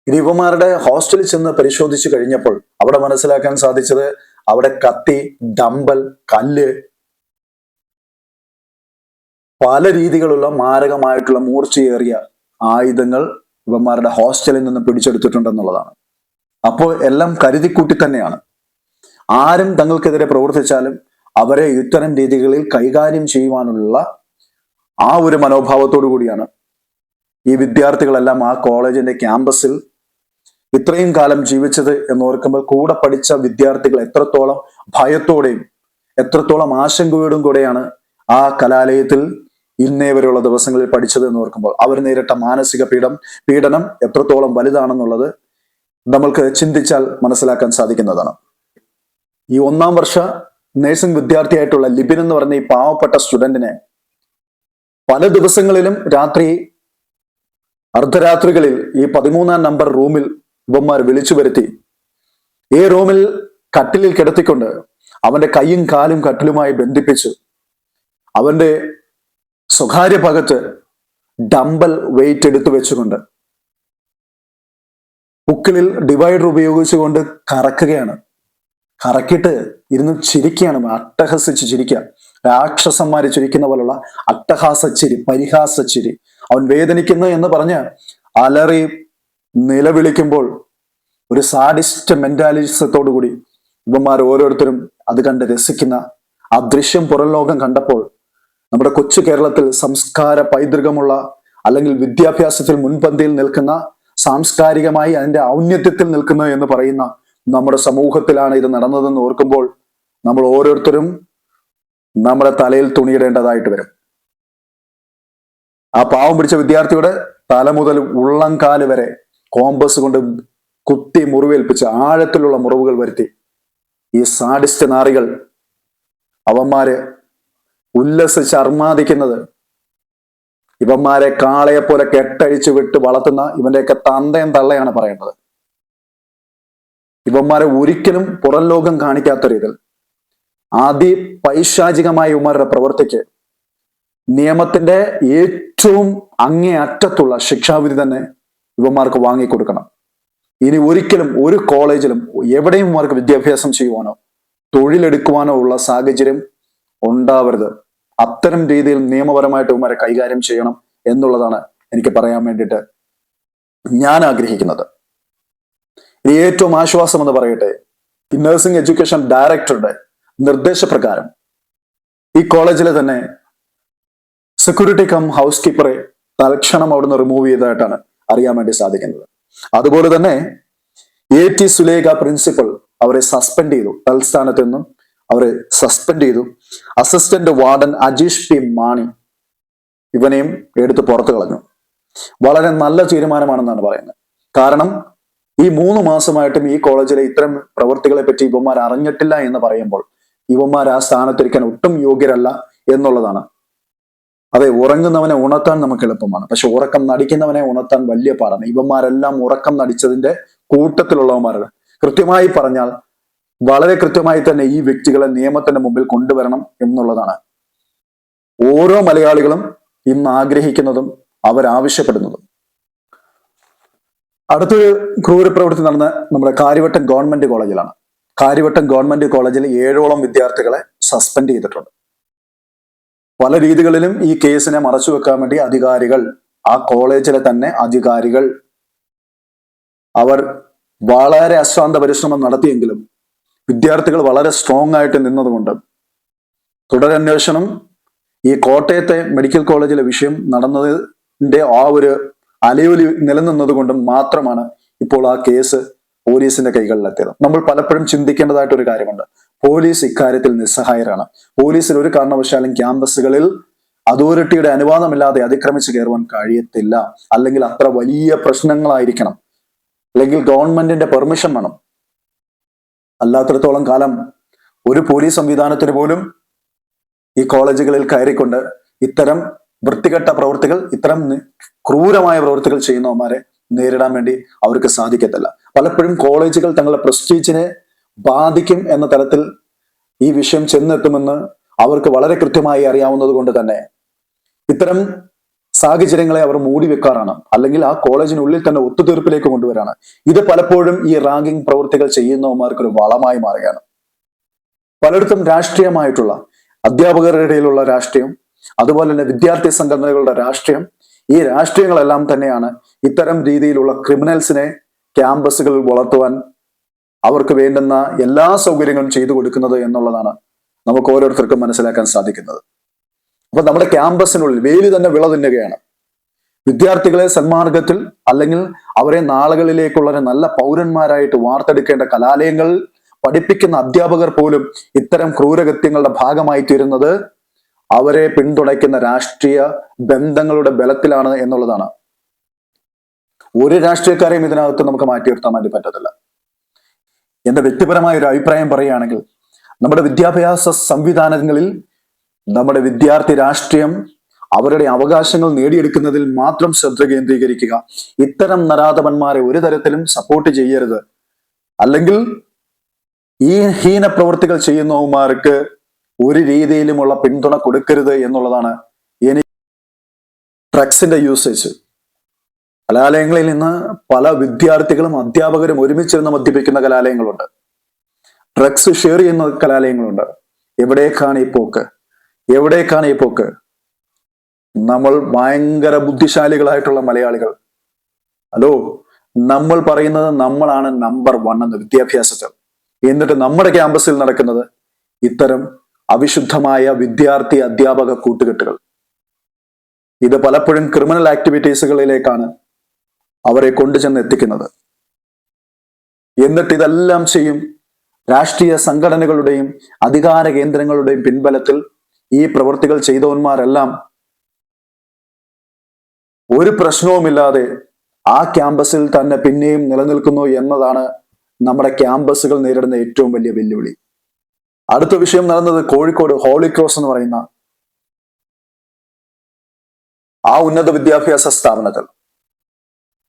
ഇത് ഇവന്മാരുടെ ഹോസ്റ്റലിൽ ചെന്ന് പരിശോധിച്ചു കഴിഞ്ഞപ്പോൾ അവിടെ മനസ്സിലാക്കാൻ സാധിച്ചത് അവിടെ കത്തി, ഡമ്പൽ, കല്ല്, പല രീതികളുള്ള മാരകമായിട്ടുള്ള മൂർച്ചയേറിയ ആയുധങ്ങൾ ഇവന്മാരുടെ ഹോസ്റ്റലിൽ നിന്ന് പിടിച്ചെടുത്തിട്ടുണ്ടെന്നുള്ളതാണ്. അപ്പോൾ എല്ലാം കരുതിക്കൂട്ടി തന്നെയാണ്. ആരും തങ്ങൾക്കെതിരെ പ്രവർത്തിച്ചാലും അവരെ ഇത്തരം രീതികളിൽ കൈകാര്യം ചെയ്യുവാനുള്ള ആ ഒരു മനോഭാവത്തോടു കൂടിയാണ് ഈ വിദ്യാർത്ഥികളെല്ലാം ആ കോളേജിന്റെ ക്യാമ്പസിൽ ഇത്രയും കാലം ജീവിച്ചത് എന്നോർക്കുമ്പോൾ കൂടെ പഠിച്ച വിദ്യാർത്ഥികൾ എത്രത്തോളം ഭയത്തോടെയും എത്രത്തോളം ആശങ്കയോടും കൂടെയാണ് ആ കലാലയത്തിൽ ഇന്നേ വരെയുള്ള ദിവസങ്ങളിൽ പഠിച്ചത് എന്ന് ഓർക്കുമ്പോൾ അവർ നേരിട്ട മാനസിക പീഡനം എത്രത്തോളം വലുതാണെന്നുള്ളത് നമ്മൾക്ക് ചിന്തിച്ചാൽ മനസ്സിലാക്കാൻ സാധിക്കുന്നതാണ്. ഈ 1-ാം വർഷ നഴ്സിംഗ് വിദ്യാർത്ഥിയായിട്ടുള്ള ലിബിൻ എന്ന് പറഞ്ഞ ഈ പാവപ്പെട്ട സ്റ്റുഡന്റിനെ പല ദിവസങ്ങളിലും അർദ്ധരാത്രികളിൽ ഈ 13-ാം നമ്പർ റൂമിൽ ഇവന്മാർ വിളിച്ചു വരുത്തി ഈ റൂമിൽ കട്ടിലിൽ കിടത്തിക്കൊണ്ട് അവന്റെ കൈയും കാലും കട്ടിലുമായി ബന്ധിപ്പിച്ചു അവന്റെ സ്വകാര്യ ഭാഗത്ത് ഡംബൽ വെയിറ്റ് എടുത്തു വെച്ചുകൊണ്ട് പുക്കിളിൽ ഡിവൈഡർ ഉപയോഗിച്ചുകൊണ്ട് കറക്കുകയാണ്. കറക്കിയിട്ട് ഇരുന്ന് ചിരിക്കുകയാണ്, അട്ടഹസിച്ച് ചിരിക്കുക. രാക്ഷസന്മാര് ചിരിക്കുന്ന പോലുള്ള അട്ടഹാസച്ചിരി, പരിഹാസച്ചിരി. അവൻ വേദനിക്കുന്നു എന്ന് പറഞ്ഞ് അലറി നിലവിളിക്കുമ്പോൾ ഒരു സാഡിസ്റ്റ് മെന്റാലിസത്തോടു കൂടി ഇവന്മാർ ഓരോരുത്തരും അത് കണ്ട് രസിക്കുന്ന ആ ദൃശ്യം പുറം ലോകം കണ്ടപ്പോൾ നമ്മുടെ കൊച്ചു കേരളത്തിൽ സംസ്കാര പൈതൃകമുള്ള അല്ലെങ്കിൽ വിദ്യാഭ്യാസത്തിൽ മുൻപന്തിയിൽ നിൽക്കുന്ന, സാംസ്കാരികമായി അതിന്റെ ഔന്നത്യത്തിൽ നിൽക്കുന്ന എന്ന് പറയുന്ന നമ്മുടെ സമൂഹത്തിലാണ് ഇത് നടന്നതെന്ന് ഓർക്കുമ്പോൾ നമ്മൾ ഓരോരുത്തരും നമ്മുടെ തലയിൽ തുണിയിടേണ്ടതായിട്ട് വരും. ആ പാവം പിടിച്ച വിദ്യാർത്ഥിയുടെ തല മുതൽ ഉള്ളംകാല് വരെ കോമ്പസ് കൊണ്ട് കുത്തി മുറിവേൽപ്പിച്ച് ആഴത്തിലുള്ള മുറിവുകൾ വരുത്തി ഈ സാഡിസ്റ്റ് നാറികൾ അവന്മാര് ഉല്ലസിച്ച് അർമാദിക്കുന്നത്, ഇവന്മാരെ കാളയെ പോലെ കെട്ടഴിച്ചു വിട്ട് വളർത്തുന്ന ഇവന്റെയൊക്കെ തന്തയും തള്ളയാണ് പറയേണ്ടത്. ഇവന്മാരെ ഒരിക്കലും പുറം ലോകം കാണിക്കാത്ത രീതിയിൽ പൈശാചികമായ ഇവന്മാരുടെ പ്രവൃത്തിക്ക് നിയമത്തിന്റെ ഏറ്റവും അങ്ങേയറ്റത്തുള്ള ശിക്ഷാവിധി തന്നെ ഇവന്മാർക്ക് വാങ്ങിക്കൊടുക്കണം. ഇനി ഒരിക്കലും ഒരു കോളേജിലും എവിടെയും ഇവന്മാർക്ക് വിദ്യാഭ്യാസം ചെയ്യുവാനോ തൊഴിലെടുക്കുവാനോ ഉള്ള സാഹചര്യം ഉണ്ടാവരുത്. അത്തരം രീതിയിൽ നിയമപരമായിട്ട് ഇവന്മാരെ കൈകാര്യം ചെയ്യണം എന്നുള്ളതാണ് എനിക്ക് പറയാൻ വേണ്ടിയിട്ട് ഞാൻ ആഗ്രഹിക്കുന്നത്. ഇനി ഏറ്റവും ആശ്വാസം എന്ന് പറയട്ടെ, ഈ നഴ്സിംഗ് എഡ്യൂക്കേഷൻ ഡയറക്ടറുടെ നിർദ്ദേശപ്രകാരം ഈ കോളേജിലെ തന്നെ സെക്യൂരിറ്റി കം ഹൗസ് കീപ്പറെ തൽക്ഷണം അവിടുന്ന് റിമൂവ് ചെയ്തതായിട്ടാണ് അറിയാൻ വേണ്ടി സാധിക്കുന്നത്. അതുപോലെ തന്നെ AT സുലേഖ പ്രിൻസിപ്പൽ അവരെ സസ്പെൻഡ് ചെയ്തു, തൽസ്ഥാനത്ത് നിന്നും അവരെ സസ്പെൻഡ് ചെയ്തു. Assistant warden Ajeesh P Mani ഇവനെയും എടുത്ത് പുറത്തു കളഞ്ഞു. വളരെ നല്ല തീരുമാനമാണെന്നാണ് പറയുന്നത്. കാരണം ഈ 3 മാസമായിട്ടും ഈ കോളേജിലെ ഇത്തരം പ്രവൃത്തികളെ പറ്റി ഇവന്മാർ അറിഞ്ഞിട്ടില്ല എന്ന് പറയുമ്പോൾ ഇവന്മാർ ആ സ്ഥാനത്തിരിക്കാൻ ഒട്ടും യോഗ്യരല്ല എന്നുള്ളതാണ്. അതെ, ഉറങ്ങുന്നവനെ ഉണർത്താൻ നമുക്ക് എളുപ്പമാണ്, പക്ഷെ ഉറക്കം നടിക്കുന്നവനെ ഉണർത്താൻ വലിയ പാടാണ്. ഇവന്മാരെല്ലാം ഉറക്കം നടിച്ചതിന്റെ കൂട്ടത്തിലുള്ളവന്മാരാണ്. കൃത്യമായി പറഞ്ഞാൽ വളരെ കൃത്യമായി തന്നെ ഈ വ്യക്തികളെ നിയമത്തിന്റെ മുമ്പിൽ കൊണ്ടുവരണം എന്നുള്ളതാണ് ഓരോ മലയാളികളും ഇന്ന് ആഗ്രഹിക്കുന്നതും അവരാവശ്യപ്പെടുന്നതും. അടുത്തൊരു ക്രൂരപ്രവൃത്തി നടന്ന നമ്മുടെ കാര്യവട്ടം ഗവൺമെന്റ് കോളേജിലാണ്. കാര്യവട്ടം ഗവൺമെന്റ് കോളേജിൽ 7ഓളം വിദ്യാർത്ഥികളെ സസ്പെൻഡ് ചെയ്തിട്ടുണ്ട്. പല രീതികളിലും ഈ കേസിനെ മറച്ചു വെക്കാൻ വേണ്ടി അധികാരികൾ, ആ കോളേജിലെ തന്നെ അധികാരികൾ, അവർ വളരെ അശ്രാന്ത പരിശ്രമം നടത്തിയെങ്കിലും വിദ്യാർത്ഥികൾ വളരെ സ്ട്രോങ് ആയിട്ട് നിന്നതുകൊണ്ട് തുടരന്വേഷണം ഈ കോട്ടയത്തെ മെഡിക്കൽ കോളേജിലെ വിഷയം നടന്നതിന്റെ ആ ഒരു അലയൊലി നിലനിന്നത് കൊണ്ടും മാത്രമാണ് ഇപ്പോൾ ആ കേസ് പോലീസിന്റെ കൈകളിലെത്തിയത്. നമ്മൾ പലപ്പോഴും ചിന്തിക്കേണ്ടതായിട്ട് ഒരു കാര്യമുണ്ട്. പോലീസ് ഇക്കാര്യത്തിൽ നിസ്സഹായരാണ്. പോലീസിൽ ഒരു കാരണവശാലും ക്യാമ്പസുകളിൽ അതോറിറ്റിയുടെ അനുവാദമില്ലാതെ അതിക്രമിച്ച് കയറുവാൻ കഴിയത്തില്ല. അല്ലെങ്കിൽ അത്ര വലിയ പ്രശ്നങ്ങളായിരിക്കണം, അല്ലെങ്കിൽ ഗവൺമെന്റിന്റെ പെർമിഷൻ വേണം. അല്ലാത്തിടത്തോളം കാലം ഒരു പോലീസ് സംവിധാനത്തിന് പോലും ഈ കോളേജുകളിൽ കയറിക്കൊണ്ട് ഇത്തരം വൃത്തികെട്ട പ്രവൃത്തികൾ, ഇത്തരം ക്രൂരമായ പ്രവൃത്തികൾ ചെയ്യുന്നവന്മാരെ നേരിടാൻ വേണ്ടി അവർക്ക് സാധിക്കത്തില്ല. പലപ്പോഴും കോളേജുകൾ തങ്ങളുടെ പ്രസ്റ്റീജിനെ ബാധിക്കും എന്ന തരത്തിൽ ഈ വിഷയം ചെന്നെത്തുമെന്ന് അവർക്ക് വളരെ കൃത്യമായി അറിയാവുന്നത് കൊണ്ട് തന്നെ ഇത്തരം സാഹചര്യങ്ങളെ അവർ മൂടി വെക്കാറാണ്, അല്ലെങ്കിൽ ആ കോളേജിനുള്ളിൽ തന്നെ ഒത്തുതീർപ്പിലേക്ക് കൊണ്ടുവരാണ്. ഇത് പലപ്പോഴും ഈ റാങ്കിങ് പ്രവൃത്തികൾ ചെയ്യുന്നവന്മാർക്കൊരു വളമായി മാറുകയാണ്. പലയിടത്തും രാഷ്ട്രീയമായിട്ടുള്ള അധ്യാപകരുടെ ഇടയിലുള്ള രാഷ്ട്രീയം, അതുപോലെ തന്നെ വിദ്യാർത്ഥി സംഘടനകളുടെ രാഷ്ട്രീയം, ഈ രാഷ്ട്രീയങ്ങളെല്ലാം തന്നെയാണ് ഇത്തരം രീതിയിലുള്ള ക്രിമിനൽസിനെ ക്യാമ്പസുകളിൽ വളർത്തുവാൻ അവർക്ക് വേണ്ടുന്ന എല്ലാ സൗകര്യങ്ങളും ചെയ്തു കൊടുക്കുന്നത് എന്നുള്ളതാണ് നമുക്ക് ഓരോരുത്തർക്കും മനസ്സിലാക്കാൻ സാധിക്കുന്നത്. അപ്പൊ നമ്മുടെ ക്യാമ്പസിനുള്ളിൽ വേലി തന്നെ വിള തിന്നുകയാണ്. വിദ്യാർത്ഥികളെ സന്മാർഗത്തിൽ, അല്ലെങ്കിൽ അവരെ നാളുകളിലേക്കുള്ള നല്ല പൗരന്മാരായിട്ട് വാർത്തെടുക്കേണ്ട കലാലയങ്ങൾ പഠിപ്പിക്കുന്ന അധ്യാപകർ പോലും ഇത്തരം ക്രൂരകൃത്യങ്ങളുടെ ഭാഗമായി തീരുന്നത് അവരെ പിന്തുണയ്ക്കുന്ന രാഷ്ട്രീയ ബന്ധങ്ങളുടെ ബലത്തിലാണ് എന്നുള്ളതാണ്. ഒരു രാഷ്ട്രീയക്കാരെയും ഇതിനകത്ത് നമുക്ക് മാറ്റി നിർത്താൻ വേണ്ടി പറ്റത്തില്ല. എന്റെ വ്യക്തിപരമായ ഒരു അഭിപ്രായം പറയുകയാണെങ്കിൽ, നമ്മുടെ വിദ്യാഭ്യാസ സംവിധാനങ്ങളിൽ നമ്മുടെ വിദ്യാർത്ഥി രാഷ്ട്രീയം അവരുടെ അവകാശങ്ങൾ നേടിയെടുക്കുന്നതിൽ മാത്രം ശ്രദ്ധ കേന്ദ്രീകരിക്കുക. ഇത്തരം നരാധമന്മാരെ ഒരു തരത്തിലും സപ്പോർട്ട് ചെയ്യരുത്, അല്ലെങ്കിൽ ഈ ഹീന പ്രവൃത്തികൾ ചെയ്യുന്നവന്മാർക്ക് ഒരു രീതിയിലുമുള്ള പിന്തുണ കൊടുക്കരുത് എന്നുള്ളതാണ് എനിക്ക്. ഡ്രഗ്സിന്റെ യൂസേജ് കലാലയങ്ങളിൽ നിന്ന് പല വിദ്യാർത്ഥികളും അധ്യാപകരും ഒരുമിച്ചിരുന്ന് മദ്യപിക്കുന്ന കലാലയങ്ങളുണ്ട്. ഡ്രഗ്സ് ഷെയർ ചെയ്യുന്ന കലാലയങ്ങളുണ്ട്. എവിടേക്കാണ് ഈ പോക്ക്? എവിടേക്കാണ് ഈ പോക്ക്? നമ്മൾ ഭയങ്കര ബുദ്ധിശാലികളായിട്ടുള്ള മലയാളികൾ, ഹലോ, നമ്മൾ പറയുന്നത് നമ്മളാണ് നമ്പർ 1 എന്ന് വിദ്യാഭ്യാസത്തിൽ. എന്നിട്ട് നമ്മുടെ ക്യാമ്പസിൽ നടക്കുന്നത് ഇത്തരം അവിശുദ്ധമായ വിദ്യാർത്ഥി അധ്യാപക കൂട്ടുകെട്ടുകൾ. ഇത് പലപ്പോഴും ക്രിമിനൽ ആക്ടിവിറ്റീസുകളിലേക്കാണ് അവരെ കൊണ്ടുചെന്ന് എത്തിക്കുന്നത്. എന്നിട്ട് ഇതെല്ലാം ചെയ്യും രാഷ്ട്രീയ സംഘടനകളുടെയും അധികാര കേന്ദ്രങ്ങളുടെയും പിൻബലത്തിൽ ഈ പ്രവൃത്തികൾ ചെയ്തവന്മാരെല്ലാം ഒരു പ്രശ്നവുമില്ലാതെ ആ ക്യാമ്പസിൽ തന്നെ പിന്നെയും നിലനിൽക്കുന്നു എന്നതാണ് നമ്മുടെ ക്യാമ്പസുകൾ നേരിടുന്ന ഏറ്റവും വലിയ വെല്ലുവിളി. അടുത്ത വിഷയം നടന്നത് കോഴിക്കോട് ഹോളി ക്രോസ് എന്ന് പറയുന്ന ആ ഉന്നത വിദ്യാഭ്യാസ സ്ഥാപനത്തിൽ,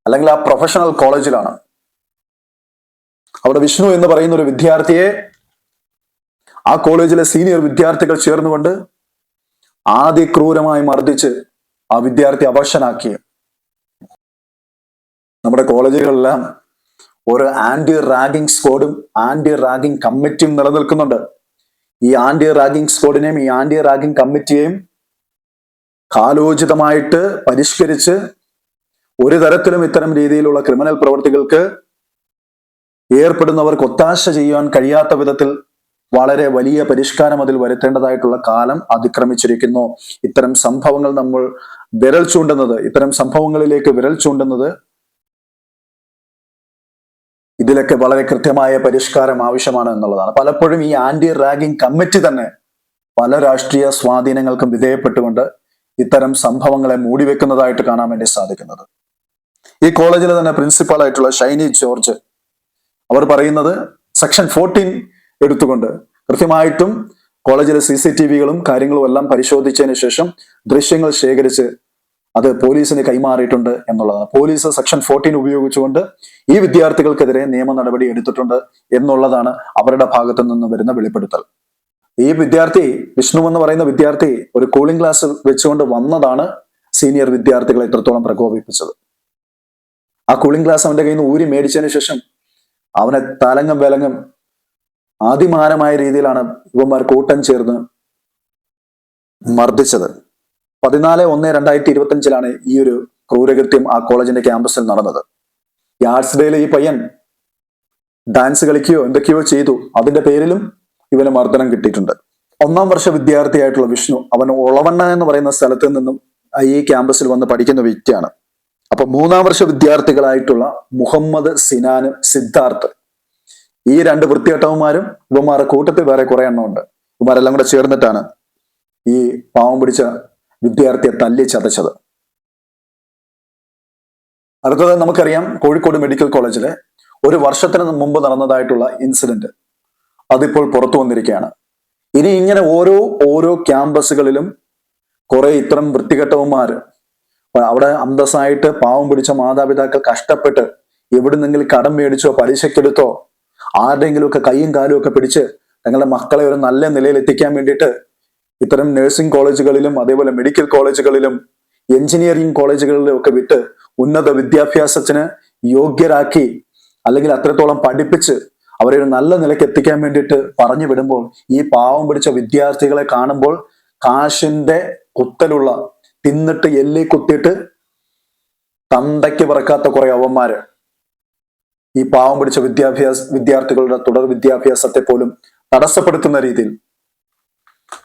അല്ലെങ്കിൽ ആ പ്രൊഫഷണൽ കോളേജിലാണ്. അവിടെ വിഷ്ണു എന്ന് പറയുന്ന ഒരു വിദ്യാർത്ഥിയെ ആ കോളേജിലെ സീനിയർ വിദ്യാർത്ഥികൾ ചേർന്നുകൊണ്ട് അതിക്രൂരമായി മർദ്ദിച്ച് ആ വിദ്യാർത്ഥി അവശനാക്കി. നമ്മുടെ കോളേജുകളെല്ലാം ഒരു ആന്റി റാഗിംഗ് സ്ക്വാഡും ആന്റി റാഗിംഗ് കമ്മിറ്റിയും നിലനിൽക്കുന്നുണ്ട്. ഈ ആന്റി റാഗിംഗ് സ്ക്വാഡിനെയും ഈ ആന്റി റാഗിംഗ് കമ്മിറ്റിയെയും കാലോചിതമായിട്ട് പരിഷ്കരിച്ച് ഒരു തരത്തിലും ഇത്തരം രീതിയിലുള്ള ക്രിമിനൽ പ്രവർത്തികൾക്ക് ഏർപ്പെടുന്നവർക്ക് ഒത്താശ ചെയ്യാൻ കഴിയാത്ത വിധത്തിൽ വളരെ വലിയ പരിഷ്കാരം അതിൽ വരുത്തേണ്ടതായിട്ടുള്ള കാലം അതിക്രമിച്ചിരിക്കുന്നു. ഇത്തരം സംഭവങ്ങൾ നമ്മൾ ഇത്തരം സംഭവങ്ങളിലേക്ക് വിരൽ ചൂണ്ടുന്നത് ഇതിലൊക്കെ വളരെ കൃത്യമായ പരിഷ്കാരം ആവശ്യമാണ് എന്നുള്ളതാണ്. പലപ്പോഴും ഈ ആന്റി റാഗിംഗ് കമ്മിറ്റി തന്നെ പല രാഷ്ട്രീയ സ്വാധീനങ്ങൾക്കും വിധേയപ്പെട്ടുകൊണ്ട് ഇത്തരം സംഭവങ്ങളെ മൂടിവെക്കുന്നതായിട്ട് കാണാൻ വേണ്ടി സാധിക്കുന്നത്. ഈ കോളേജിലെ തന്നെ പ്രിൻസിപ്പാൾ ആയിട്ടുള്ള ഷൈനി ജോർജ് അവർ പറയുന്നത് സെക്ഷൻ 14 എടുത്തുകൊണ്ട് കൃത്യമായിട്ടും കോളേജിലെ CCTVകളും കാര്യങ്ങളും എല്ലാം പരിശോധിച്ചതിന് ശേഷം ദൃശ്യങ്ങൾ ശേഖരിച്ച് അത് പോലീസിന് കൈമാറിയിട്ടുണ്ട് എന്നുള്ളതാണ്. പോലീസ് സെക്ഷൻ 14 ഉപയോഗിച്ചുകൊണ്ട് ഈ വിദ്യാർത്ഥികൾക്കെതിരെ നിയമ നടപടി എടുത്തിട്ടുണ്ട് എന്നുള്ളതാണ് അവരുടെ ഭാഗത്തു നിന്ന് വരുന്ന വെളിപ്പെടുത്തൽ. ഈ വിദ്യാർത്ഥി വിഷ്ണു എന്ന് പറയുന്ന വിദ്യാർത്ഥി ഒരു കൂളിംഗ് ഗ്ലാസ് വെച്ചുകൊണ്ട് വന്നതാണ് സീനിയർ വിദ്യാർത്ഥികളെ എത്രത്തോളം പ്രകോപിപ്പിച്ചത്. ആ കൂളിംഗ് ഗ്ലാസ് അവന്റെ കയ്യിൽ നിന്ന് ഊരി മേടിച്ചതിന് ശേഷം അവനെ തലങ്ങും വിലങ്ങും അതിമാനമായ രീതിയിലാണ് ഇവന്മാർ കൂട്ടം ചേർന്ന് മർദ്ദിച്ചത്. 14/1/2025 ഈ ഒരു ക്രൂരകൃത്യം ആ കോളേജിന്റെ ക്യാമ്പസിൽ നടന്നത്. ഈ ആർട്സ് ഡേയിൽ ഈ പയ്യൻ ഡാൻസ് കളിക്കുകയോ എന്തൊക്കെയോ ചെയ്തു. അതിന്റെ പേരിലും ഇവന് മർദ്ദനം കിട്ടിയിട്ടുണ്ട്. 1ാം വർഷ വിദ്യാർത്ഥിയായിട്ടുള്ള വിഷ്ണു അവൻ ഒളവണ്ണ എന്ന് പറയുന്ന സ്ഥലത്ത് നിന്നും ഈ ക്യാമ്പസിൽ വന്ന് പഠിക്കുന്ന വ്യക്തിയാണ്. അപ്പൊ 3ാം വർഷ വിദ്യാർത്ഥികളായിട്ടുള്ള മുഹമ്മദ്, സിനാനും സിദ്ധാർത്ഥ്, ഈ 2 വൃത്തികെട്ടവന്മാരും ഇവന്മാരുടെ കൂട്ടത്തിൽ വേറെ കുറെ എണ്ണമുണ്ട്. ഇവന്മാരെല്ലാം കൂടെ ചേർന്നിട്ടാണ് ഈ പാവം പിടിച്ച വിദ്യാർത്ഥിയെ തല്ലി ചതച്ചത്. അടുത്തത് നമുക്കറിയാം, കോഴിക്കോട് മെഡിക്കൽ കോളേജിലെ ഒരു വർഷത്തിന് മുമ്പ് നടന്നതായിട്ടുള്ള ഇൻസിഡന്റ് അതിപ്പോൾ പുറത്തു വന്നിരിക്കുകയാണ്. ഇനി ഇങ്ങനെ ഓരോ ക്യാമ്പസുകളിലും കുറെ ഇത്തരം വൃത്തികെട്ടവന്മാർ അവിടെ അന്തസ്സായിട്ട് പാവം പിടിച്ച മാതാപിതാക്കൾ കഷ്ടപ്പെട്ട് എവിടുന്നെങ്കിലും കടം മേടിച്ചോ പലിശക്കെടുത്തോ ആരുടെയെങ്കിലുമൊക്കെ കൈയും കാലും ഒക്കെ പിടിച്ച് തങ്ങളുടെ മക്കളെ ഒരു നല്ല നിലയിൽ എത്തിക്കാൻ വേണ്ടിയിട്ട് ഇത്തരം നഴ്സിംഗ് കോളേജുകളിലും അതേപോലെ മെഡിക്കൽ കോളേജുകളിലും എഞ്ചിനീയറിംഗ് കോളേജുകളിലും ഒക്കെ വിട്ട് ഉന്നത വിദ്യാഭ്യാസത്തിന് യോഗ്യരാക്കി അല്ലെങ്കിൽ അത്രത്തോളം പഠിപ്പിച്ച് അവരെ ഒരു നല്ല നിലയ്ക്ക് എത്തിക്കാൻ വേണ്ടിയിട്ട് പറഞ്ഞു വിടുമ്പോൾ ഈ പാവം പിടിച്ച വിദ്യാർത്ഥികളെ കാണുമ്പോൾ കാശിന്റെ കുത്തലുള്ള തിന്നിട്ട് എല്ലി കുത്തിയിട്ട് തന്തയ്ക്ക് പറക്കാത്ത കുറെ അവന്മാര് ഈ പാവം പിടിച്ച വിദ്യാർത്ഥികളുടെ തുടർ വിദ്യാഭ്യാസത്തെ പോലും തടസ്സപ്പെടുത്തുന്ന രീതിയിൽ,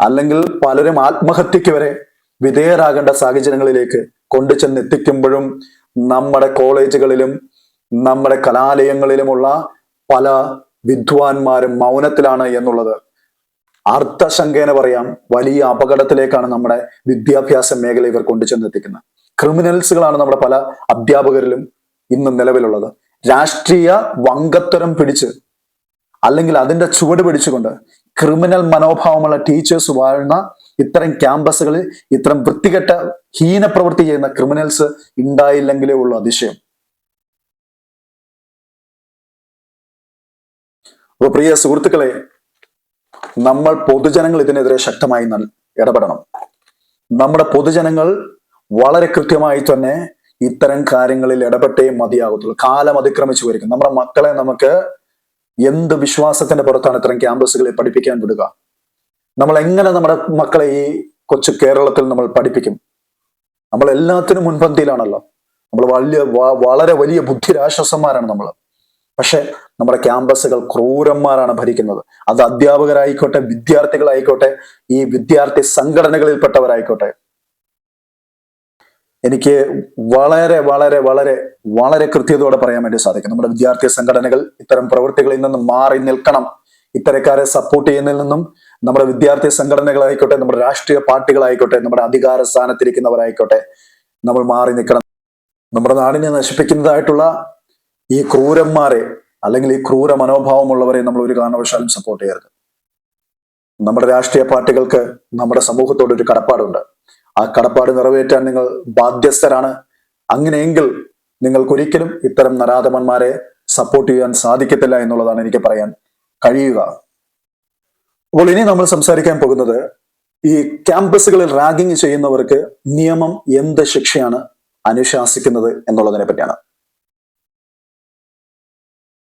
അല്ലെങ്കിൽ പലരും ആത്മഹത്യക്ക് വരെ വിധേയരാകേണ്ട സാഹചര്യങ്ങളിലേക്ക് കൊണ്ടുചെന്ന് എത്തിക്കുമ്പോഴും നമ്മുടെ കോളേജുകളിലും നമ്മുടെ കലാലയങ്ങളിലുമുള്ള പല വിദ്വാൻമാരും മൗനത്തിലാണ് എന്നുള്ളത് അർത്ഥശങ്കേന പറയാം വലിയ അപകടത്തിലേക്കാണ് നമ്മുടെ വിദ്യാഭ്യാസ മേഖല ഇവർ കൊണ്ടുചെന്നെത്തിക്കുന്നത്. ക്രിമിനൽസുകളാണ് നമ്മുടെ പല അധ്യാപകരിലും ഇന്ന് നിലവിലുള്ളത്. രാഷ്ട്രീയ വങ്കത്തരം പിടിച്ച് അല്ലെങ്കിൽ അതിന്റെ ചുവട് പിടിച്ചുകൊണ്ട് ക്രിമിനൽ മനോഭാവമുള്ള ടീച്ചേഴ്സ് വാഴുന്ന ഇത്തരം ക്യാമ്പസുകളിൽ ഇത്തരം വൃത്തികെട്ട ഹീനപ്രവൃത്തി ചെയ്യുന്ന ക്രിമിനൽസ് ഉണ്ടായില്ലെങ്കിലേ ഉള്ളൂ അതിശയം. അപ്പൊ പ്രിയ സുഹൃത്തുക്കളെ, നമ്മൾ പൊതുജനങ്ങൾ ഇതിനെതിരെ ശക്തമായി ഇടപെടണം. നമ്മുടെ പൊതുജനങ്ങൾ വളരെ കൃത്യമായി തന്നെ ഇത്തരം കാര്യങ്ങളിൽ ഇടപെട്ടേ മതിയാകത്തുള്ളൂ. കാലം അതിക്രമിച്ചു വരിക. നമ്മുടെ മക്കളെ നമുക്ക് എന്ത് വിശ്വാസത്തിന്റെ പുറത്താണ് ഇത്തരം ക്യാമ്പസുകളിൽ പഠിപ്പിക്കാൻ വിടുക? നമ്മൾ എങ്ങനെ നമ്മുടെ മക്കളെ ഈ കൊച്ചു കേരളത്തിൽ നമ്മൾ പഠിപ്പിക്കും? നമ്മൾ എല്ലാത്തിനും മുൻപന്തിയിലാണല്ലോ. നമ്മൾ വളരെ വലിയ ബുദ്ധിരാശ്വാസന്മാരാണ് നമ്മൾ. പക്ഷെ നമ്മുടെ ക്യാമ്പസുകൾ ക്രൂരന്മാരാണ് ഭരിക്കുന്നത്. അത് അധ്യാപകരായിക്കോട്ടെ, വിദ്യാർത്ഥികളായിക്കോട്ടെ, ഈ വിദ്യാർത്ഥി സംഘടനകളിൽപ്പെട്ടവരായിക്കോട്ടെ. എനിക്ക് വളരെ വളരെ വളരെ വളരെ കൃത്യതയോടെ പറയാൻ വേണ്ടി സാധിക്കും. നമ്മുടെ വിദ്യാർത്ഥി സംഘടനകൾ ഇത്തരം പ്രവൃത്തികളിൽ നിന്നും മാറി നിൽക്കണം. ഇത്തരക്കാരെ സപ്പോർട്ട് ചെയ്യുന്നതിൽ നിന്നും നമ്മുടെ വിദ്യാർത്ഥി സംഘടനകളായിക്കോട്ടെ, നമ്മുടെ രാഷ്ട്രീയ പാർട്ടികളായിക്കോട്ടെ, നമ്മുടെ അധികാര സ്ഥാനത്തിരിക്കുന്നവരായിക്കോട്ടെ, നമ്മൾ മാറി നിൽക്കണം. നമ്മുടെ നാടിനെ നശിപ്പിക്കുന്നതായിട്ടുള്ള ഈ ക്രൂരന്മാരെ അല്ലെങ്കിൽ ഈ ക്രൂര മനോഭാവമുള്ളവരെ നമ്മൾ ഒരു കാരണവശാലും സപ്പോർട്ട് ചെയ്യരുത്. നമ്മുടെ രാഷ്ട്രീയ പാർട്ടികൾക്ക് നമ്മുടെ സമൂഹത്തോട് ഒരു കടപ്പാടുണ്ട്. ആ കടപ്പാട് നിറവേറ്റാൻ നിങ്ങൾ ബാധ്യസ്ഥരാണ്. അങ്ങനെയെങ്കിൽ നിങ്ങൾക്കൊരിക്കലും ഇത്തരം നരാധമന്മാരെ സപ്പോർട്ട് ചെയ്യാൻ സാധിക്കത്തില്ല എന്നുള്ളതാണ് എനിക്ക് പറയാൻ കഴിയുക. അപ്പോൾ ഇനി നമ്മൾ സംസാരിക്കാൻ പോകുന്നത് ഈ ക്യാമ്പസുകളിൽ റാഗിങ് ചെയ്യുന്നവർക്ക് നിയമം എന്ത് ശിക്ഷയാണ് അനുശാസിക്കുന്നത് എന്നുള്ളതിനെ പറ്റിയാണ്.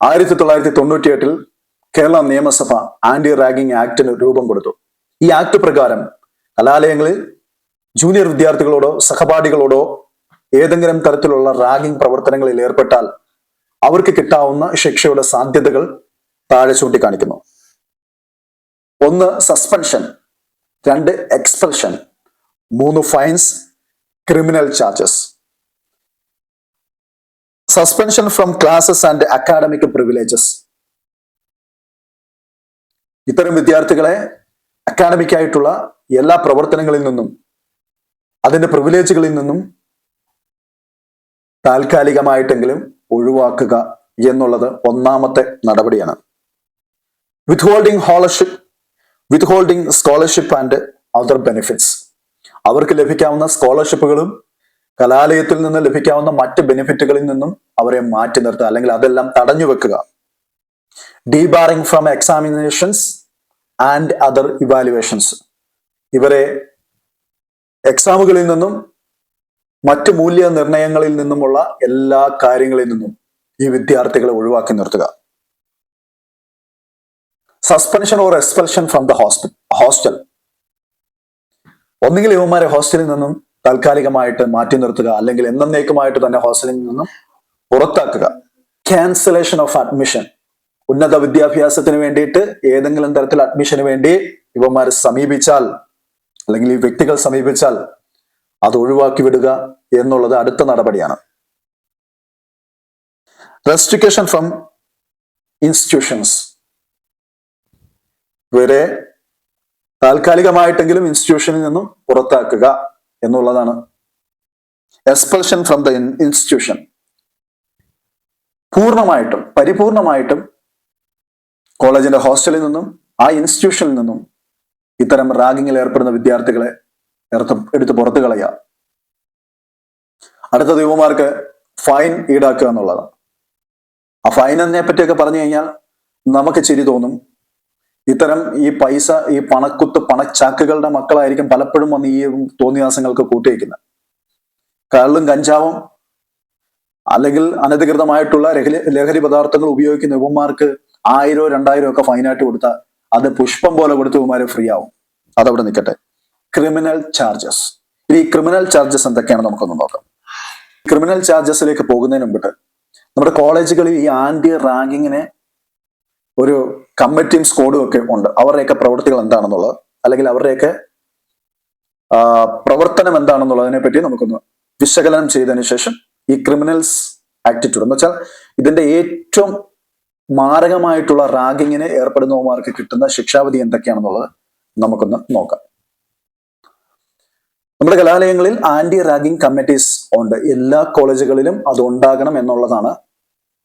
1998 കേരള നിയമസഭ ആന്റി റാഗിംഗ് ആക്ടിന് രൂപം കൊടുത്തു. ഈ ആക്ട് പ്രകാരം കലാലയങ്ങളിൽ ജൂനിയർ വിദ്യാർത്ഥികളോടോ സഹപാഠികളോടോ ഏതെങ്കിലും തരത്തിലുള്ള റാഗിംഗ് പ്രവർത്തനങ്ങളിൽ ഏർപ്പെട്ടാൽ അവർക്ക് കിട്ടാവുന്ന ശിക്ഷയുടെ സാധ്യതകൾ താഴെ ചൂണ്ടിക്കാണിക്കുന്നു. 1 suspension, 2 expulsion, 3 finds, criminal charges. Suspension from classes and academic privileges. ഇത്തരം വിദ്യാർത്ഥികളെ അക്കാഡമിക് ആയിട്ടുള്ള എല്ലാ പ്രവർത്തനങ്ങളിൽ നിന്നും അതിന്റെ പ്രിവിലേജുകളിൽ നിന്നും താൽക്കാലികമായിട്ടെങ്കിലും ഒഴിവാക്കുക എന്നുള്ളത് ഒന്നാമത്തെ നടപടിയാണ്. വിത്ത്ഹോൾഡിംഗ് സ്കോളർഷിപ്പ് ആൻഡ് അതർ ബെനിഫിറ്റ്സ്. അവർക്ക് ലഭിക്കാവുന്ന സ്കോളർഷിപ്പുകളും കലാലയത്തിൽ നിന്ന് ലഭിക്കാവുന്ന മറ്റ് ബെനിഫിറ്റുകളിൽ നിന്നും അവരെ മാറ്റി നിർത്തുക, അല്ലെങ്കിൽ അതെല്ലാം തടഞ്ഞു വെക്കുക. Debarring from examinations and other evaluations. ഇവരെ എക്സാമുകളിൽ നിന്നും മറ്റ് മൂല്യനിർണയങ്ങളിൽ നിന്നുമുള്ള എല്ലാ കാര്യങ്ങളിൽ നിന്നും ഈ വിദ്യാർത്ഥികളെ ഒഴിവാക്കി നിർത്തുക. Suspension or expulsion from the hostel. ഒന്നുകിൽ ഇവന്മാരെ ഹോസ്റ്റലിൽ നിന്നും താൽക്കാലികമായിട്ട് മാറ്റി നിർത്തുക, അല്ലെങ്കിൽ എന്നേക്കുമായിട്ട് തന്നെ ഹോസ്റ്റലിൽ നിന്നും പുറത്താക്കുക. Cancellation of admission. ഉന്നത വിദ്യാഭ്യാസത്തിന് വേണ്ടിയിട്ട് ഏതെങ്കിലും തരത്തിൽ അഡ്മിഷന് വേണ്ടി ഇവന്മാരെ സമീപിച്ചാൽ, അല്ലെങ്കിൽ ഈ വ്യക്തികൾ സമീപിച്ചാൽ അത് ഒഴിവാക്കി വിടുക എന്നുള്ളത് അടുത്ത നടപടിയാണ്. Restriction from institutions. ഇവരെ താൽക്കാലികമായിട്ടെങ്കിലും ഇൻസ്റ്റിറ്റ്യൂഷനിൽ നിന്നും പുറത്താക്കുക എന്നുള്ളതാണ്. Expulsion from the institution. പരിപൂർണമായിട്ടും കോളേജിന്റെ ഹോസ്റ്റലിൽ നിന്നും ആ ഇൻസ്റ്റിറ്റ്യൂഷനിൽ നിന്നും ഇത്തരം റാഗിങ്ങിൽ ഏർപ്പെടുന്ന വിദ്യാർത്ഥികളെ എടുത്ത് പുറത്തു കളയുക. അടുത്ത യുവമാർക്ക് ഫൈൻ ഈടാക്കുക എന്നുള്ളതാണ്. ആ ഫൈനിനെ പറ്റിയൊക്കെ പറഞ്ഞു കഴിഞ്ഞാൽ നമുക്ക് ചിരി തോന്നും. ഇത്തരം ഈ പൈസ, ഈ പണച്ചാക്കുകളുടെ മക്കളായിരിക്കും പലപ്പോഴും വന്ന് ഈ തോന്നിയാസങ്ങൾക്ക് കൂട്ടിവയ്ക്കുന്നത്. കള്ളും കഞ്ചാവും അല്ലെങ്കിൽ അനധികൃതമായിട്ടുള്ള ലഹരി പദാർത്ഥങ്ങൾ ഉപയോഗിക്കുന്ന യുവന്മാർക്ക് 1000 2000 ഒക്കെ ഫൈനായിട്ട് കൊടുത്താൽ അത് പുഷ്പം പോലെ കൊടുത്ത് യുവന്മാരെ ഫ്രീ ആവും. അതവിടെ നിൽക്കട്ടെ. Criminal charges. ഈ ക്രിമിനൽ ചാർജസ് എന്തൊക്കെയാണെന്ന് നമുക്കൊന്ന് നോക്കാം. ക്രിമിനൽ ചാർജസിലേക്ക് പോകുന്നതിന് മുമ്പിട്ട് നമ്മുടെ കോളേജുകളിൽ ഈ ആന്റി റാഗിങ്ങിനെ ഒരു കമ്മിറ്റിയും സ്ക്വാഡും ഒക്കെ ഉണ്ട്. അവരുടെയൊക്കെ പ്രവൃത്തികൾ എന്താണെന്നുള്ളത്, അല്ലെങ്കിൽ അവരുടെയൊക്കെ പ്രവർത്തനം എന്താണെന്നുള്ളതിനെ പറ്റി നമുക്കൊന്ന് വിശകലനം ചെയ്തതിനു ശേഷം ഈ ക്രിമിനൽസ് ആറ്റിറ്റ്യൂഡ് എന്ന് വെച്ചാൽ ഇതിന്റെ ഏറ്റവും മാരകമായിട്ടുള്ള റാഗിങ്ങിന് ഏർപ്പെടുന്നവർക്ക് കിട്ടുന്ന ശിക്ഷാവിധി എന്തൊക്കെയാണെന്നുള്ളത് നമുക്കൊന്ന് നോക്കാം. നമ്മുടെ കലാലയങ്ങളിൽ ആന്റി റാഗിംഗ് കമ്മിറ്റീസ് ഉണ്ട്. എല്ലാ കോളേജുകളിലും അത് ഉണ്ടാകണം എന്നുള്ളതാണ്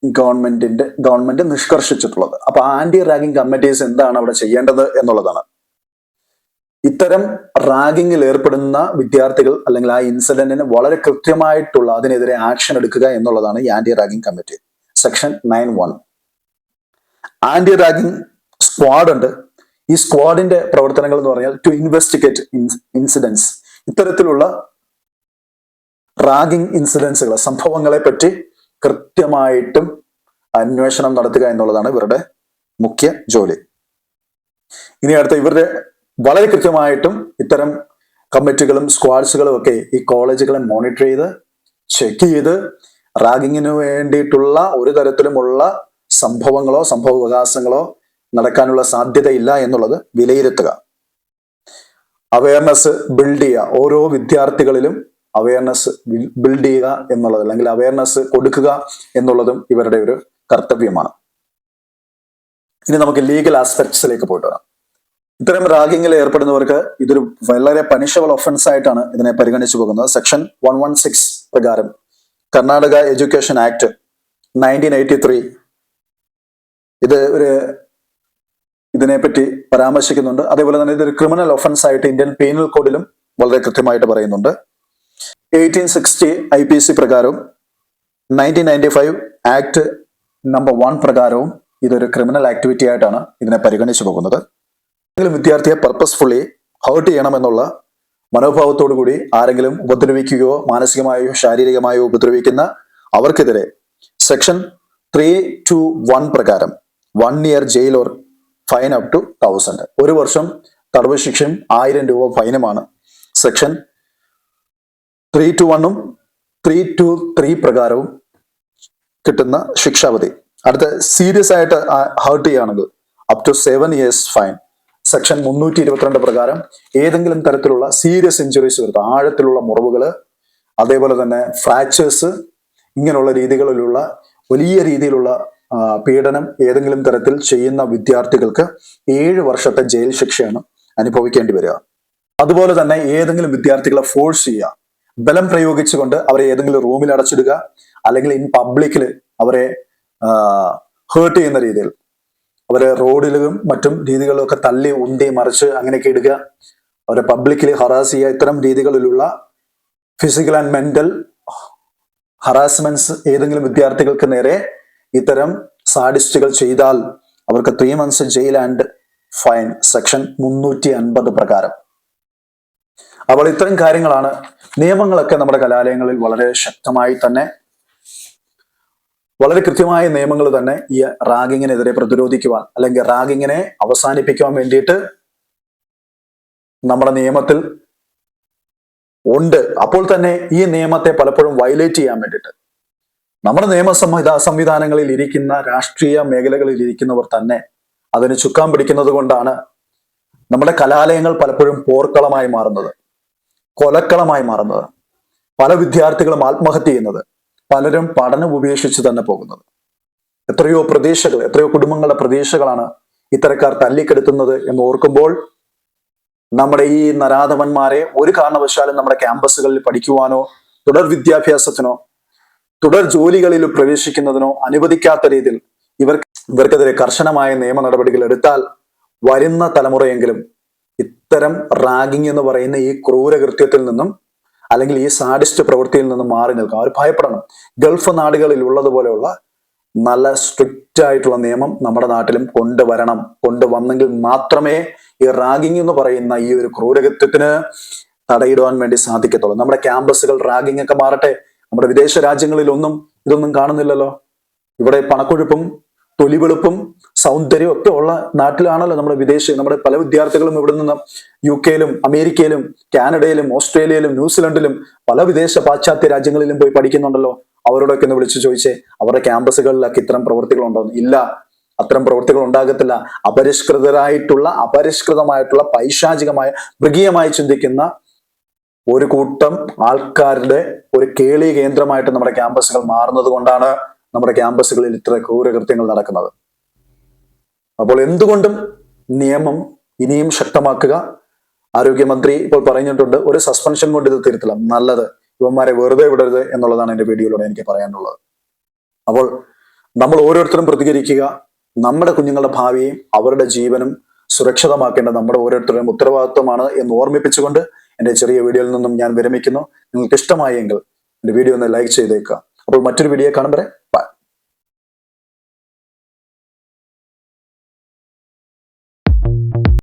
ഗവൺമെന്റ് നിഷ്കർഷിച്ചിട്ടുള്ളത്. അപ്പൊ ആന്റി റാഗിംഗ് കമ്മിറ്റീസ് എന്താണ് അവിടെ ചെയ്യേണ്ടത് എന്നുള്ളതാണ്. ഇത്തരം റാഗിങ്ങിൽ ഏർപ്പെടുന്ന വിദ്യാർത്ഥികൾ അല്ലെങ്കിൽ ആ ഇൻസിഡന്റിന് വളരെ കൃത്യമായിട്ടുള്ള അതിനെതിരെ ആക്ഷൻ എടുക്കുക എന്നുള്ളതാണ് ഈ anti ragging committee. Section 9(1). Anti ragging squad ഉണ്ട്. ഈ സ്ക്വാഡിന്റെ പ്രവർത്തനങ്ങൾ എന്ന് പറഞ്ഞാൽ ടു ഇൻവെസ്റ്റിഗേറ്റ് ഇൻസിഡൻസ്. ഇത്തരത്തിലുള്ള റാഗിംഗ് ഇൻസിഡൻസുകൾ, സംഭവങ്ങളെ പറ്റി കൃത്യമായിട്ടും അന്വേഷണം നടത്തുക എന്നുള്ളതാണ് ഇവരുടെ മുഖ്യ ജോലി. ഇനി അടുത്ത ഇവരുടെ വളരെ കൃത്യമായിട്ടും ഇത്തരം കമ്മിറ്റികളും സ്ക്വാഡ്സുകളും ഒക്കെ ഈ കോളേജുകളെ മോണിറ്റർ ചെയ്ത് ചെക്ക് ചെയ്ത് റാഗിങ്ങിന് വേണ്ടിയിട്ടുള്ള ഒരു തരത്തിലുമുള്ള സംഭവങ്ങളോ സംഭവവികാസങ്ങളോ നടക്കാനുള്ള സാധ്യതയില്ല എന്നുള്ളത് വിലയിരുത്തുക. അവയർനെസ് ബിൽഡ് ചെയ്യുക. ഓരോ വിദ്യാർത്ഥികളിലും അവയർനെസ് ബിൽഡ് ചെയ്യുക എന്നുള്ളത്, അല്ലെങ്കിൽ അവയർനെസ് കൊടുക്കുക എന്നുള്ളതും ഇവരുടെ ഒരു കർത്തവ്യമാണ്. ഇനി നമുക്ക് ലീഗൽ ആസ്പെക്ട്സിലേക്ക് പോയിട്ട് വരാം. ഇത്തരം റാഗിങ്ങിൽ ഏർപ്പെടുന്നവർക്ക് ഇതൊരു വളരെ പണിഷബിൾ ഒഫൻസ് ആയിട്ടാണ് ഇതിനെ പരിഗണിച്ചു പോകുന്നത്. സെക്ഷൻ 116 പ്രകാരം കർണാടക എഡ്യൂക്കേഷൻ ആക്ട് 1983 ഇതിനെപ്പറ്റി പരാമർശിക്കുന്നുണ്ട്. അതേപോലെ തന്നെ ഇതൊരു ക്രിമിനൽ ഒഫൻസ് ആയിട്ട് ഇന്ത്യൻ പീനൽ കോഡിലും വളരെ കൃത്യമായിട്ട് പറയുന്നുണ്ട്. 1860 IPC പ്രകാരവും 1995 ആക്ട് നമ്പർ 1 പ്രകാരവും ഇതൊരു ക്രിമിനൽ ആക്ടിവിറ്റി ആയിട്ടാണ് ഇതിനെ പരിഗണിച്ചു പോകുന്നത്. ഏതെങ്കിലും വിദ്യാർത്ഥിയെ പർപ്പസ്ഫുള്ളി ഹേർട്ട് ചെയ്യണമെന്നുള്ള മനോഭാവത്തോടു കൂടി ആരെങ്കിലും ഉപദ്രവിക്കുകയോ മാനസികമായോ ശാരീരികമായോ ഉപദ്രവിക്കുന്ന അവർക്കെതിരെ സെക്ഷൻ 321 പ്രകാരം 1 year jail or fine up to 1000, 1 വർഷം തടവ് ശിക്ഷയും 1000 രൂപ ഫൈനുമാണ് സെക്ഷൻ 321 323 പ്രകാരവും കിട്ടുന്ന ശിക്ഷാവധി. അടുത്ത സീരിയസ് ആയിട്ട് ഹേർട്ട് ചെയ്യുകയാണെങ്കിൽ up to 7 years fine. Section 322 പ്രകാരം ഏതെങ്കിലും തരത്തിലുള്ള സീരിയസ് ഇഞ്ചുറീസ് വരുത്തുക, ആഴത്തിലുള്ള മുറിവുകൾ, അതേപോലെ തന്നെ ഫ്രാക്ചേഴ്സ്, ഇങ്ങനെയുള്ള രീതികളിലുള്ള വലിയ രീതിയിലുള്ള പീഡനം ഏതെങ്കിലും തരത്തിൽ ചെയ്യുന്ന വിദ്യാർത്ഥികൾക്ക് 7 വർഷത്തെ ജയിൽ ശിക്ഷയാണ് അനുഭവിക്കേണ്ടി വരിക. അതുപോലെ തന്നെ ഏതെങ്കിലും വിദ്യാർത്ഥികളെ ഫോഴ്സ് ചെയ്യുക, ബലം പ്രയോഗിച്ചുകൊണ്ട് അവരെ ഏതെങ്കിലും റൂമിൽ അടച്ചിടുക, അല്ലെങ്കിൽ ഇൻ പബ്ലിക്കിൽ അവരെ ഹേർട്ട് ചെയ്യുന്ന രീതിയിൽ അവരെ റോഡിലും മറ്റും രീതികളിലൊക്കെ തള്ളി ഉന്തി മറിച്ച് അങ്ങനെയൊക്കെ ഇടുക, അവരെ പബ്ലിക്കലി ഹറാസ് ചെയ്യുക, ഇത്തരം രീതികളിലുള്ള ഫിസിക്കൽ ആൻഡ് മെന്റൽ ഹറാസ്മെന്റ്സ് ഏതെങ്കിലും വിദ്യാർത്ഥികൾക്ക് നേരെ ഇത്തരം സാഡിസ്റ്റുകൾ ചെയ്താൽ അവർക്ക് 3 months jail and fine section 350 പ്രകാരം. അപ്പോൾ ഇത്തരം കാര്യങ്ങളാണ്. നിയമങ്ങളൊക്കെ നമ്മുടെ കലാലയങ്ങളിൽ വളരെ ശക്തമായി തന്നെ, വളരെ കൃത്യമായ നിയമങ്ങൾ തന്നെ ഈ റാഗിങ്ങിനെതിരെ പ്രതിരോധിക്കുവാൻ, അല്ലെങ്കിൽ റാഗിങ്ങിനെ അവസാനിപ്പിക്കുവാൻ വേണ്ടിയിട്ട് നമ്മുടെ നിയമത്തിൽ ഉണ്ട്. അപ്പോൾ തന്നെ ഈ നിയമത്തെ പലപ്പോഴും വയലേറ്റ് ചെയ്യാൻ വേണ്ടിയിട്ട് നമ്മുടെ സംവിധാനങ്ങളിൽ ഇരിക്കുന്ന രാഷ്ട്രീയ മേഖലകളിൽ ഇരിക്കുന്നവർ തന്നെ അതിന് ചുക്കാൻ പിടിക്കുന്നത് കൊണ്ടാണ് നമ്മുടെ കലാലയങ്ങൾ പലപ്പോഴും പോർക്കളമായി മാറുന്നത്, കൊലക്കളമായി മാറുന്നത്, പല വിദ്യാർത്ഥികളും ആത്മഹത്യ ചെയ്യുന്നത്, പലരും പഠനം ഉപേക്ഷിച്ച് തന്നെ പോകുന്നത്. എത്രയോ പ്രതീക്ഷകൾ, എത്രയോ കുടുംബങ്ങളുടെ പ്രതീക്ഷകളാണ് ഇത്തരക്കാർ തല്ലിക്കെടുത്തുന്നത് എന്ന് ഓർക്കുമ്പോൾ നമ്മുടെ ഈ നരാധവന്മാരെ ഒരു കാരണവശാലും നമ്മുടെ ക്യാമ്പസുകളിൽ പഠിക്കുവാനോ തുടർ വിദ്യാഭ്യാസത്തിനോ തുടർ ജോലികളിൽ പ്രവേശിക്കുന്നതിനോ അനുവദിക്കാത്ത രീതിയിൽ ഇവർക്കെതിരെ കർശനമായ നിയമ നടപടികൾ എടുത്താൽ വരുന്ന തലമുറയെങ്കിലും ഇത്തരം റാഗിങ് എന്ന് പറയുന്ന ഈ ക്രൂരകൃത്യത്തിൽ നിന്നും, അല്ലെങ്കിൽ ഈ സാഡിസ്റ്റ് പ്രവൃത്തിയിൽ നിന്നും മാറി നിൽക്കാം. അവർ ഭയപ്പെടണം. ഗൾഫ് നാടുകളിൽ ഉള്ളതുപോലെയുള്ള നല്ല സ്ട്രിക്റ്റ് ആയിട്ടുള്ള നിയമം നമ്മുടെ നാട്ടിലും കൊണ്ടുവരണം. കൊണ്ടുവന്നെങ്കിൽ മാത്രമേ ഈ റാഗിങ് എന്ന് പറയുന്ന ഈ ഒരു ക്രൂരകൃത്യത്തിന് തടയിടുവാൻ വേണ്ടി സാധിക്കത്തുള്ളൂ. നമ്മുടെ ക്യാമ്പസുകൾ റാഗിങ് ഒക്കെ മാറട്ടെ. നമ്മുടെ വിദേശ രാജ്യങ്ങളിലൊന്നും ഇതൊന്നും കാണുന്നില്ലല്ലോ. ഇവിടെ പണക്കൊഴുപ്പും തൊലിവെളുപ്പും സൗന്ദര്യവും ഒക്കെ ഉള്ള നാട്ടിലാണല്ലോ നമ്മുടെ പല വിദ്യാർത്ഥികളും ഇവിടെ നിന്ന് UK-ലും അമേരിക്കയിലും കാനഡയിലും ഓസ്ട്രേലിയയിലും ന്യൂസിലൻഡിലും പല വിദേശ പാശ്ചാത്യ രാജ്യങ്ങളിലും പോയി പഠിക്കുന്നുണ്ടല്ലോ. അവരോടൊക്കെ ഒന്ന് വിളിച്ചു ചോദിച്ചേ, അവരുടെ ക്യാമ്പസുകളിലൊക്കെ ഇത്തരം പ്രവൃത്തികൾ ഉണ്ടോന്ന്. ഇല്ല, അത്തരം പ്രവൃത്തികൾ ഉണ്ടാകത്തില്ല. അപരിഷ്കൃതമായിട്ടുള്ള പൈശാചികമായ മൃഗീയമായി ചിന്തിക്കുന്ന ഒരു കൂട്ടം ആൾക്കാരുടെ ഒരു കേളി കേന്ദ്രമായിട്ട് നമ്മുടെ ക്യാമ്പസുകൾ മാറുന്നത് കൊണ്ടാണ് നമ്മുടെ ക്യാമ്പസുകളിൽ ഇത്ര ക്രൂരകൃത്യങ്ങൾ നടക്കുന്നത്. അപ്പോൾ എന്തുകൊണ്ടും നിയമം ഇനിയും ശക്തമാക്കുക. ആരോഗ്യമന്ത്രി ഇപ്പോൾ പറഞ്ഞിട്ടുണ്ട്, ഒരു സസ്പെൻഷൻ കൊണ്ട് ഇത് തിരുത്തില്ല. നല്ലത്, ഇവന്മാരെ വെറുതെ വിടരുത് എന്നുള്ളതാണ് എന്റെ വീഡിയോയിലൂടെ എനിക്ക് പറയാനുള്ളത്. അപ്പോൾ നമ്മൾ ഓരോരുത്തരും പ്രതികരിക്കുക. നമ്മുടെ കുഞ്ഞുങ്ങളുടെ ഭാവിയും അവരുടെ ജീവനും സുരക്ഷിതമാക്കേണ്ടത് നമ്മുടെ ഓരോരുത്തരുടെയും ഉത്തരവാദിത്വമാണ് എന്ന് ഓർമ്മിപ്പിച്ചുകൊണ്ട് എന്റെ ചെറിയ വീഡിയോയിൽ നിന്നും ഞാൻ വിരമിക്കുന്നു. നിങ്ങൾക്ക് ഇഷ്ടമായെങ്കിൽ എന്റെ വീഡിയോ ഒന്ന് ലൈക്ക് ചെയ്തേക്കുക. അപ്പോൾ മറ്റൊരു വീഡിയോ കാണും വരെ